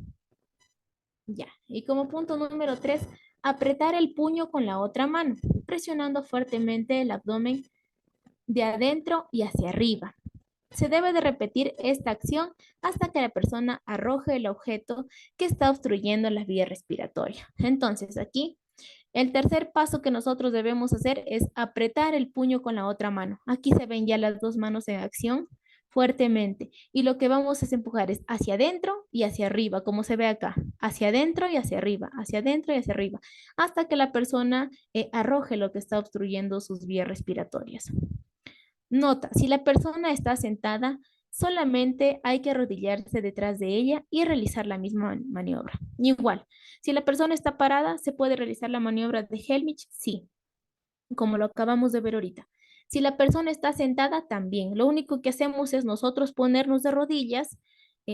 ya. Y como punto número 3, apretar el puño con la otra mano, presionando fuertemente el abdomen de adentro y hacia arriba. Se debe de repetir esta acción hasta que la persona arroje el objeto que está obstruyendo la vía respiratoria. Entonces, aquí el tercer paso que nosotros debemos hacer es apretar el puño con la otra mano. Aquí se ven ya las dos manos en acción fuertemente. Y lo que vamos es empujar es hacia adentro y hacia arriba, como se ve acá. Hacia adentro y hacia arriba, hacia adentro y hacia arriba, hasta que la persona arroje lo que está obstruyendo sus vías respiratorias. Nota, si la persona está sentada, solamente hay que arrodillarse detrás de ella y realizar la misma maniobra. Igual, si la persona está parada, ¿se puede realizar la maniobra de Helmich? Sí, como lo acabamos de ver ahorita. Si la persona está sentada, también. Lo único que hacemos es nosotros ponernos de rodillas,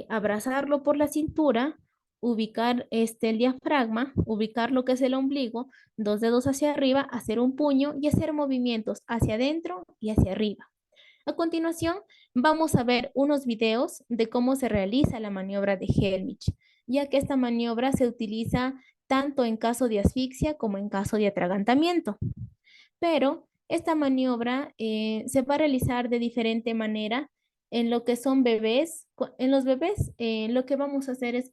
abrazarlo por la cintura, ubicar el diafragma, ubicar lo que es el ombligo, dos dedos hacia arriba, hacer un puño y hacer movimientos hacia adentro y hacia arriba. A continuación, vamos a ver unos videos de cómo se realiza la maniobra de Helmich, ya que esta maniobra se utiliza tanto en caso de asfixia como en caso de atragantamiento. Pero esta maniobra se va a realizar de diferente manera en lo que son bebés. En los bebés, lo que vamos a hacer es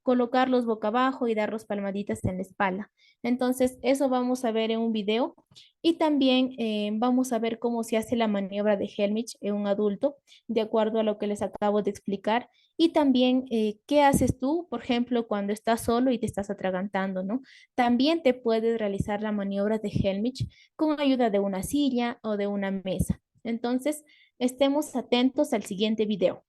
colocarlos boca abajo y darlos palmaditas en la espalda. Entonces, eso vamos a ver en un video y también vamos a ver cómo se hace la maniobra de Helmich en un adulto, de acuerdo a lo que les acabo de explicar. Y también, ¿qué haces tú, por ejemplo, cuando estás solo y te estás atragantando, ¿no? También te puedes realizar la maniobra de Helmich con ayuda de una silla o de una mesa. Entonces, estemos atentos al siguiente video.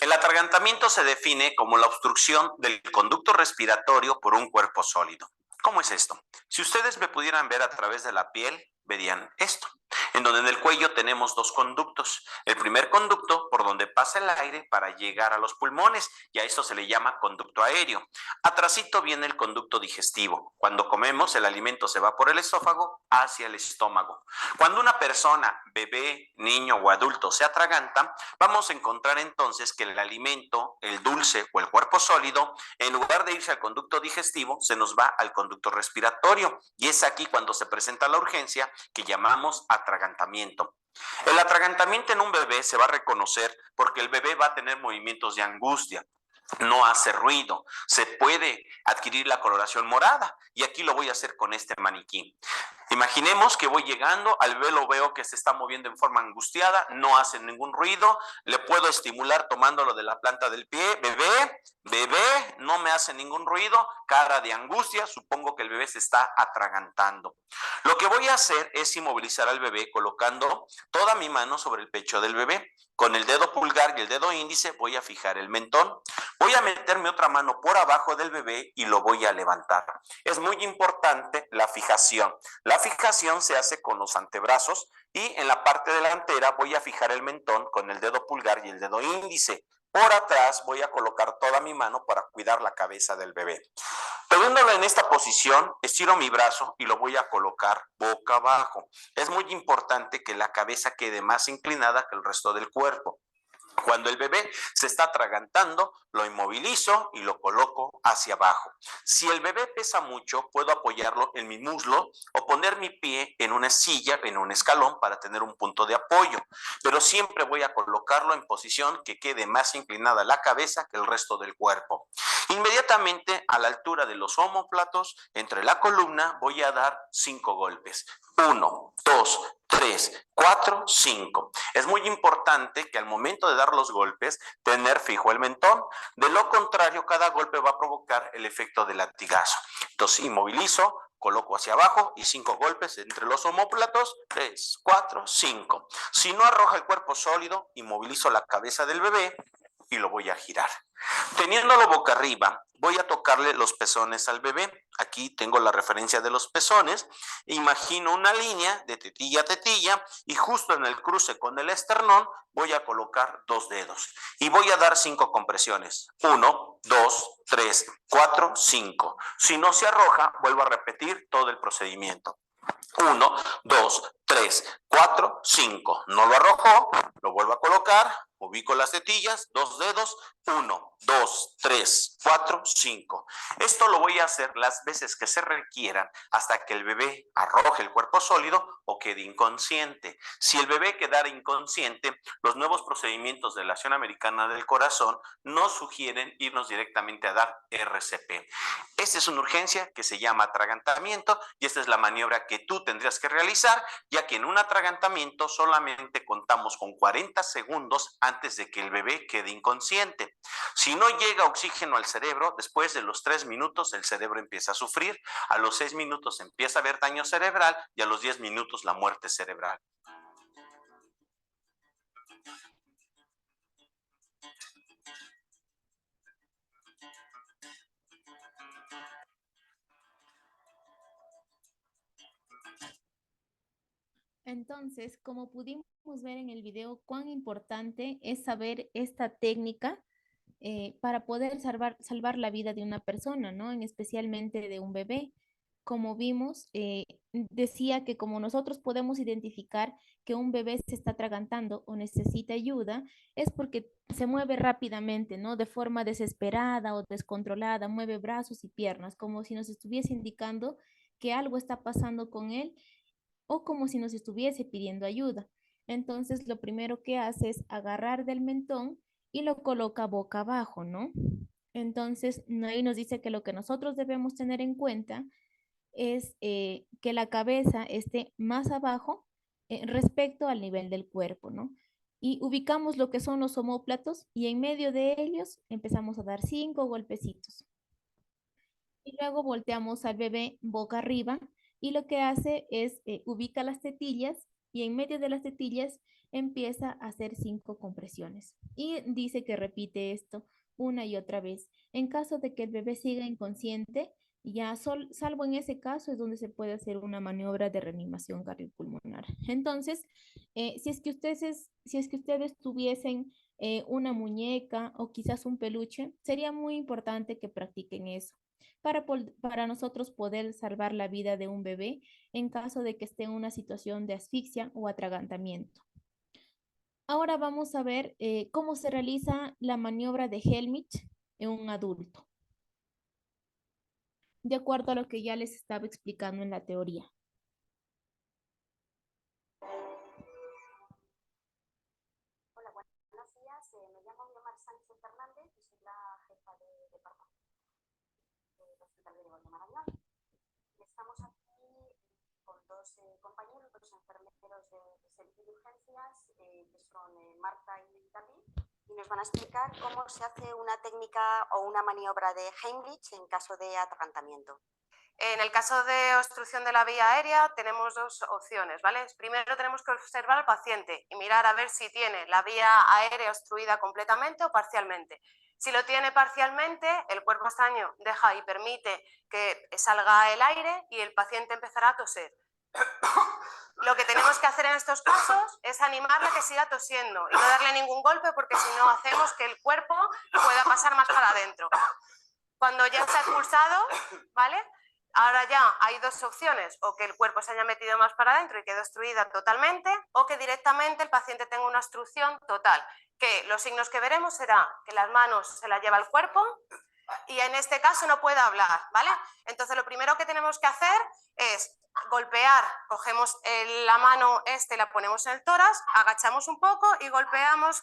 El atragantamiento se define como la obstrucción del conducto respiratorio por un cuerpo sólido. ¿Cómo es esto? Si ustedes me pudieran ver a través de la piel, verían esto, en donde en el cuello tenemos dos conductos. El primer conducto por donde pasa el aire para llegar a los pulmones, y a esto se le llama conducto aéreo. Atrasito viene el conducto digestivo. Cuando comemos, el alimento se va por el esófago hacia el estómago. Cuando una persona, bebé, niño o adulto se atraganta, vamos a encontrar entonces que el alimento, el dulce o el cuerpo sólido, en lugar de irse al conducto digestivo, se nos va al conducto respiratorio. Y es aquí cuando se presenta la urgencia que llamamos atragantamiento. El atragantamiento en un bebé se va a reconocer porque el bebé va a tener movimientos de angustia. No hace ruido, se puede adquirir la coloración morada y aquí lo voy a hacer con este maniquí. Imaginemos que voy llegando, al bebé lo veo que se está moviendo en forma angustiada, no hace ningún ruido, le puedo estimular tomándolo de la planta del pie, bebé, no me hace ningún ruido, cara de angustia, supongo que el bebé se está atragantando. Lo que voy a hacer es inmovilizar al bebé colocando toda mi mano sobre el pecho del bebé. Con el dedo pulgar y el dedo índice voy a fijar el mentón. Voy a meterme otra mano por abajo del bebé y lo voy a levantar. Es muy importante la fijación. La fijación se hace con los antebrazos y en la parte delantera voy a fijar el mentón con el dedo pulgar y el dedo índice. Por atrás voy a colocar toda mi mano para cuidar la cabeza del bebé. Teniéndolo en esta posición, estiro mi brazo y lo voy a colocar boca abajo. Es muy importante que la cabeza quede más inclinada que el resto del cuerpo. Cuando el bebé se está atragantando, lo inmovilizo y lo coloco hacia abajo. Si el bebé pesa mucho, puedo apoyarlo en mi muslo o poner mi pie en una silla, en un escalón para tener un punto de apoyo. Pero siempre voy a colocarlo en posición que quede más inclinada la cabeza que el resto del cuerpo. Inmediatamente a la altura de los omóplatos, entre la columna, voy a dar 5 golpes. 1, 2, 3, 4, 5. Es muy importante que al momento de dar los golpes, tener fijo el mentón. De lo contrario, cada golpe va a provocar el efecto de latigazo. Entonces, inmovilizo, coloco hacia abajo y 5 golpes entre los omóplatos. 3, 4, 5. Si no arroja el cuerpo sólido, inmovilizo la cabeza del bebé y lo voy a girar. Teniéndolo boca arriba, voy a tocarle los pezones al bebé. Aquí tengo la referencia de los pezones. Imagino una línea de tetilla a tetilla y justo en el cruce con el esternón voy a colocar 2 dedos y voy a dar 5 compresiones. 1, 2, 3, 4, 5. Si no se arroja, vuelvo a repetir todo el procedimiento. 1, 2, 3, 4, 5. No lo arrojó, lo vuelvo a colocar, ubico las tetillas, 2 dedos, 1, 2, 3, 4, 5. Esto lo voy a hacer las veces que se requieran hasta que el bebé arroje el cuerpo sólido o quede inconsciente. Si el bebé quedara inconsciente, los nuevos procedimientos de la Asociación Americana del Corazón nos sugieren irnos directamente a dar RCP. Esta es una urgencia que se llama atragantamiento y esta es la maniobra que tú tendrías que realizar, ya que en un atragantamiento solamente contamos con 40 segundos antes de que el bebé quede inconsciente. Si no llega oxígeno al cerebro, después de los 3 minutos el cerebro empieza a sufrir, a los 6 minutos empieza a haber daño cerebral y a los 10 minutos la muerte cerebral. Entonces, como pudimos ver en el video, cuán importante es saber esta técnica para poder salvar la vida de una persona, ¿no? Especialmente de un bebé. Como vimos, decía que como nosotros podemos identificar que un bebé se está atragantando o necesita ayuda, es porque se mueve rápidamente, ¿no? De forma desesperada o descontrolada, mueve brazos y piernas, como si nos estuviese indicando que algo está pasando con él o como si nos estuviese pidiendo ayuda. Entonces, lo primero que hace es agarrar del mentón y lo coloca boca abajo, ¿no? Entonces, ahí nos dice que lo que nosotros debemos tener en cuenta es que la cabeza esté más abajo respecto al nivel del cuerpo, ¿no? Y ubicamos lo que son los omóplatos y en medio de ellos empezamos a dar 5 golpecitos. Y luego volteamos al bebé boca arriba y lo que hace es ubica las tetillas y en medio de las tetillas empieza a hacer 5 compresiones. Y dice que repite esto una y otra vez. En caso de que el bebé siga inconsciente, salvo en ese caso es donde se puede hacer una maniobra de reanimación cardiopulmonar. Entonces, si es que ustedes tuviesen una muñeca o quizás un peluche, sería muy importante que practiquen eso para nosotros poder salvar la vida de un bebé en caso de que esté en una situación de asfixia o atragantamiento. Ahora vamos a ver cómo se realiza la maniobra de Helmich en un adulto, de acuerdo a lo que ya les estaba explicando en la teoría. Hola, buenos días. Me llamo Miomar Sánchez Fernández y soy la jefa de departamento del Hospital de Deva de Marañón. Estamos aquí con dos compañeros, dos enfermeros de servicio de urgencias, que son Marta y David, y nos van a explicar cómo se hace una técnica o una maniobra de Heimlich en caso de atragantamiento. En el caso de obstrucción de la vía aérea tenemos dos opciones, ¿vale? Primero tenemos que observar al paciente y mirar a ver si tiene la vía aérea obstruida completamente o parcialmente. Si lo tiene parcialmente, el cuerpo extraño deja y permite que salga el aire y el paciente empezará a toser. Lo que tenemos que hacer en estos casos es animarle a que siga tosiendo y no darle ningún golpe, porque si no hacemos que el cuerpo pueda pasar más para adentro. Cuando ya está expulsado, ¿vale? Ahora ya hay dos opciones, o que el cuerpo se haya metido más para adentro y quede obstruida totalmente, o que directamente el paciente tenga una obstrucción total, que los signos que veremos será que las manos se las lleva al cuerpo y en este caso no puede hablar, ¿vale? Entonces lo primero que tenemos que hacer es golpear, cogemos la mano la ponemos en el tórax, agachamos un poco y golpeamos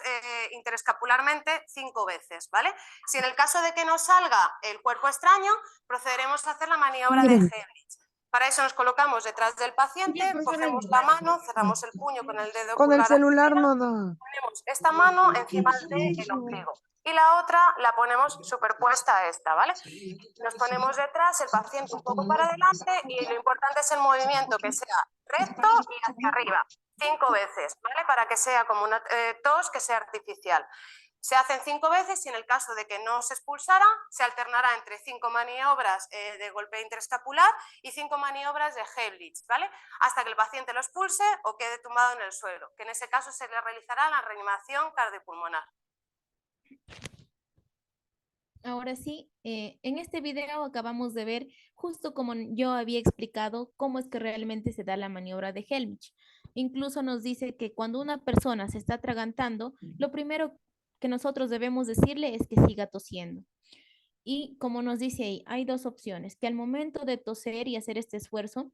interescapularmente 5 veces, ¿vale? Si en el caso de que no salga el cuerpo extraño, procederemos a hacer la maniobra de Heimlich. Para eso nos colocamos detrás del paciente, cogemos la mano, cerramos el puño con el dedo Con el pulgar celular arriba, no da. ponemos esta mano encima del ombligo y la otra la ponemos superpuesta a esta, ¿vale? Nos ponemos detrás, el paciente un poco para adelante y lo importante es el movimiento, que sea recto y hacia arriba, 5 veces, ¿vale? Para que sea como una tos que sea artificial. Se hacen 5 veces y en el caso de que no se expulsara, se alternará entre 5 maniobras de golpe interescapular y 5 maniobras de Heimlich, ¿vale? Hasta que el paciente lo expulse o quede tumbado en el suelo, que en ese caso se le realizará la reanimación cardiopulmonar. Ahora sí, en este video acabamos de ver, justo como yo había explicado, cómo es que realmente se da la maniobra de Helmich. Incluso nos dice que cuando una persona se está atragantando, lo primero que nosotros debemos decirle es que siga tosiendo. Y como nos dice ahí, hay dos opciones, que al momento de toser y hacer este esfuerzo,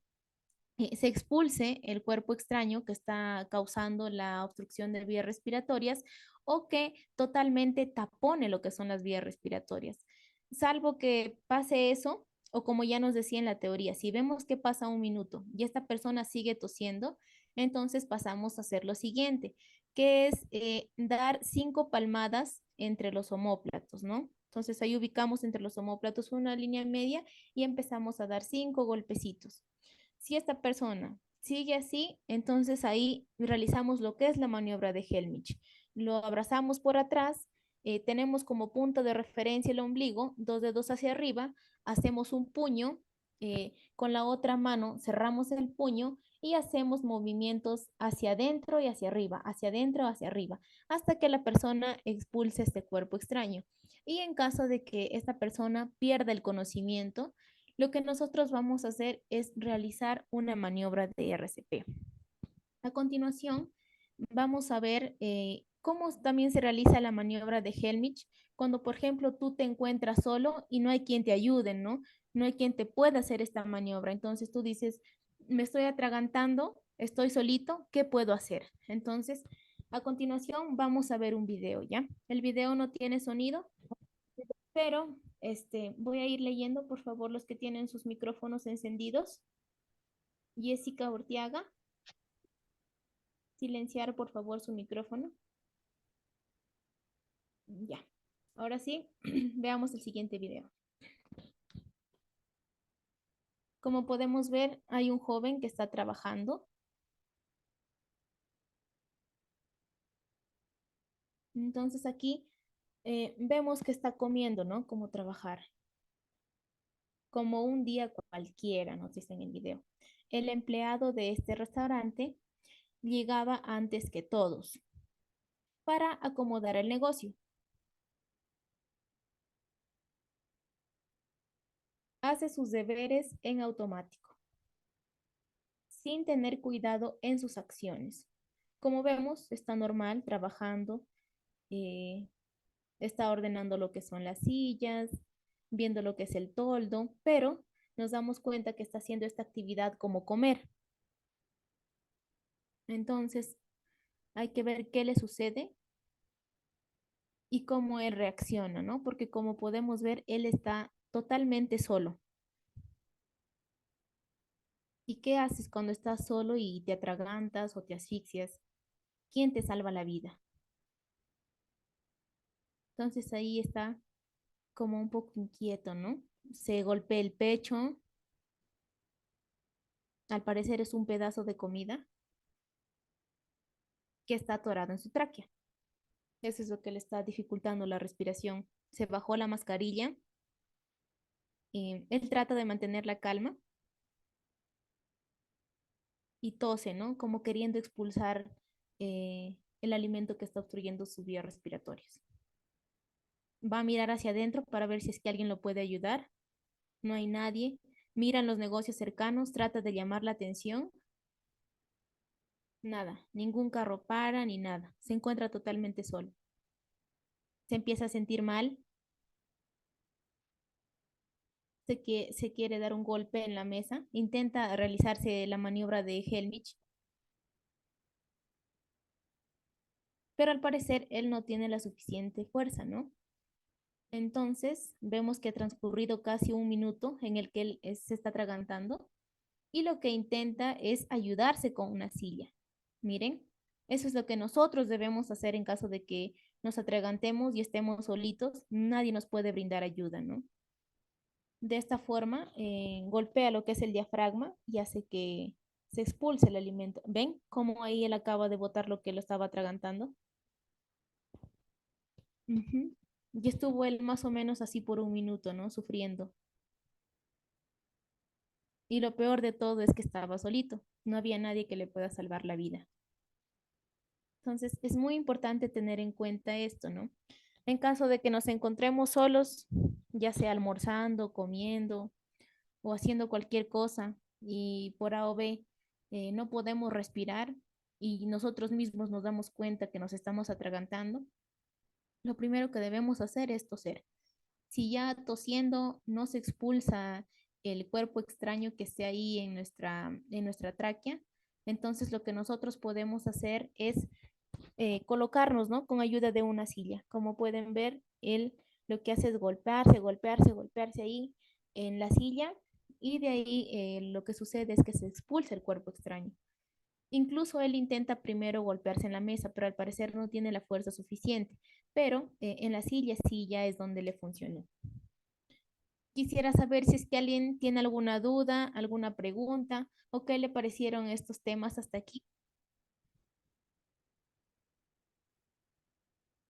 se expulse el cuerpo extraño que está causando la obstrucción de vías respiratorias o que totalmente tapone lo que son las vías respiratorias. Salvo que pase eso, o como ya nos decía en la teoría, si vemos que pasa un minuto y esta persona sigue tosiendo, entonces pasamos a hacer lo siguiente, que es dar 5 palmadas entre los omóplatos, ¿no? Entonces ahí ubicamos entre los omóplatos una línea media y empezamos a dar 5 golpecitos. Si esta persona sigue así, entonces ahí realizamos lo que es la maniobra de Helmich. Lo abrazamos por atrás, tenemos como punto de referencia el ombligo, 2 dedos hacia arriba, hacemos un puño, con la otra mano cerramos el puño y hacemos movimientos hacia adentro y hacia arriba, hacia adentro, hacia arriba, hasta que la persona expulse este cuerpo extraño. Y en caso de que esta persona pierda el conocimiento, lo que nosotros vamos a hacer es realizar una maniobra de RCP. A continuación, vamos a ver cómo también se realiza la maniobra de Helmich cuando, por ejemplo, tú te encuentras solo y no hay quien te ayude, ¿no? No hay quien te pueda hacer esta maniobra. Entonces tú dices, me estoy atragantando, estoy solito, ¿qué puedo hacer? Entonces, a continuación, vamos a ver un video, ¿ya? El video no tiene sonido, pero voy a ir leyendo, por favor, los que tienen sus micrófonos encendidos. Jessica Ortiaga, silenciar, por favor, su micrófono. Ya. Ahora sí, veamos el siguiente video. Como podemos ver, hay un joven que está trabajando. Entonces aquí vemos que está comiendo, ¿no? Como trabajar. Como un día cualquiera, nos dice en el video. El empleado de este restaurante llegaba antes que todos para acomodar el negocio. Hace sus deberes en automático, sin tener cuidado en sus acciones. Como vemos, está normal trabajando, eh, está ordenando lo que son las sillas, viendo lo que es el toldo, pero nos damos cuenta que está haciendo esta actividad como comer. Entonces, hay que ver qué le sucede y cómo él reacciona, ¿no? Porque como podemos ver, él está totalmente solo. ¿Y qué haces cuando estás solo y te atragantas o te asfixias? ¿Quién te salva la vida? Entonces ahí está como un poco inquieto, ¿no? Se golpea el pecho. Al parecer es un pedazo de comida que está atorado en su tráquea. Eso es lo que le está dificultando la respiración. Se bajó la mascarilla. Él trata de mantener la calma y tose, ¿no? Como queriendo expulsar el alimento que está obstruyendo sus vías respiratorias. Va a mirar hacia adentro para ver si es que alguien lo puede ayudar. No hay nadie. Miran los negocios cercanos, trata de llamar la atención. Nada, ningún carro para ni nada. Se encuentra totalmente solo. Se empieza a sentir mal. Se quiere dar un golpe en la mesa. Intenta realizarse la maniobra de Helmich, pero al parecer él no tiene la suficiente fuerza, ¿no? Entonces vemos que ha transcurrido casi un minuto en el que él se está atragantando y lo que intenta es ayudarse con una silla. Miren, eso es lo que nosotros debemos hacer en caso de que nos atragantemos y estemos solitos. Nadie nos puede brindar ayuda, ¿no? De esta forma, golpea lo que es el diafragma y hace que se expulse el alimento. ¿Ven cómo ahí él acaba de botar lo que lo estaba atragantando? Ujú. Y estuvo él más o menos así por un minuto, ¿no? Sufriendo. Y lo peor de todo es que estaba solito. No había nadie que le pueda salvar la vida. Entonces, es muy importante tener en cuenta esto, ¿no? En caso de que nos encontremos solos, ya sea almorzando, comiendo o haciendo cualquier cosa y por A o B no podemos respirar y nosotros mismos nos damos cuenta que nos estamos atragantando, lo primero que debemos hacer es toser. Si ya tosiendo no se expulsa el cuerpo extraño que esté ahí en nuestra tráquea, entonces lo que nosotros podemos hacer es colocarnos, ¿no? Con ayuda de una silla. Como pueden ver, él lo que hace es golpearse ahí en la silla y de ahí lo que sucede es que se expulsa el cuerpo extraño. Incluso él intenta primero golpearse en la mesa, pero al parecer no tiene la fuerza suficiente. Pero en la silla sí ya es donde le funcionó. Quisiera saber si es que alguien tiene alguna duda, alguna pregunta o qué le parecieron estos temas hasta aquí.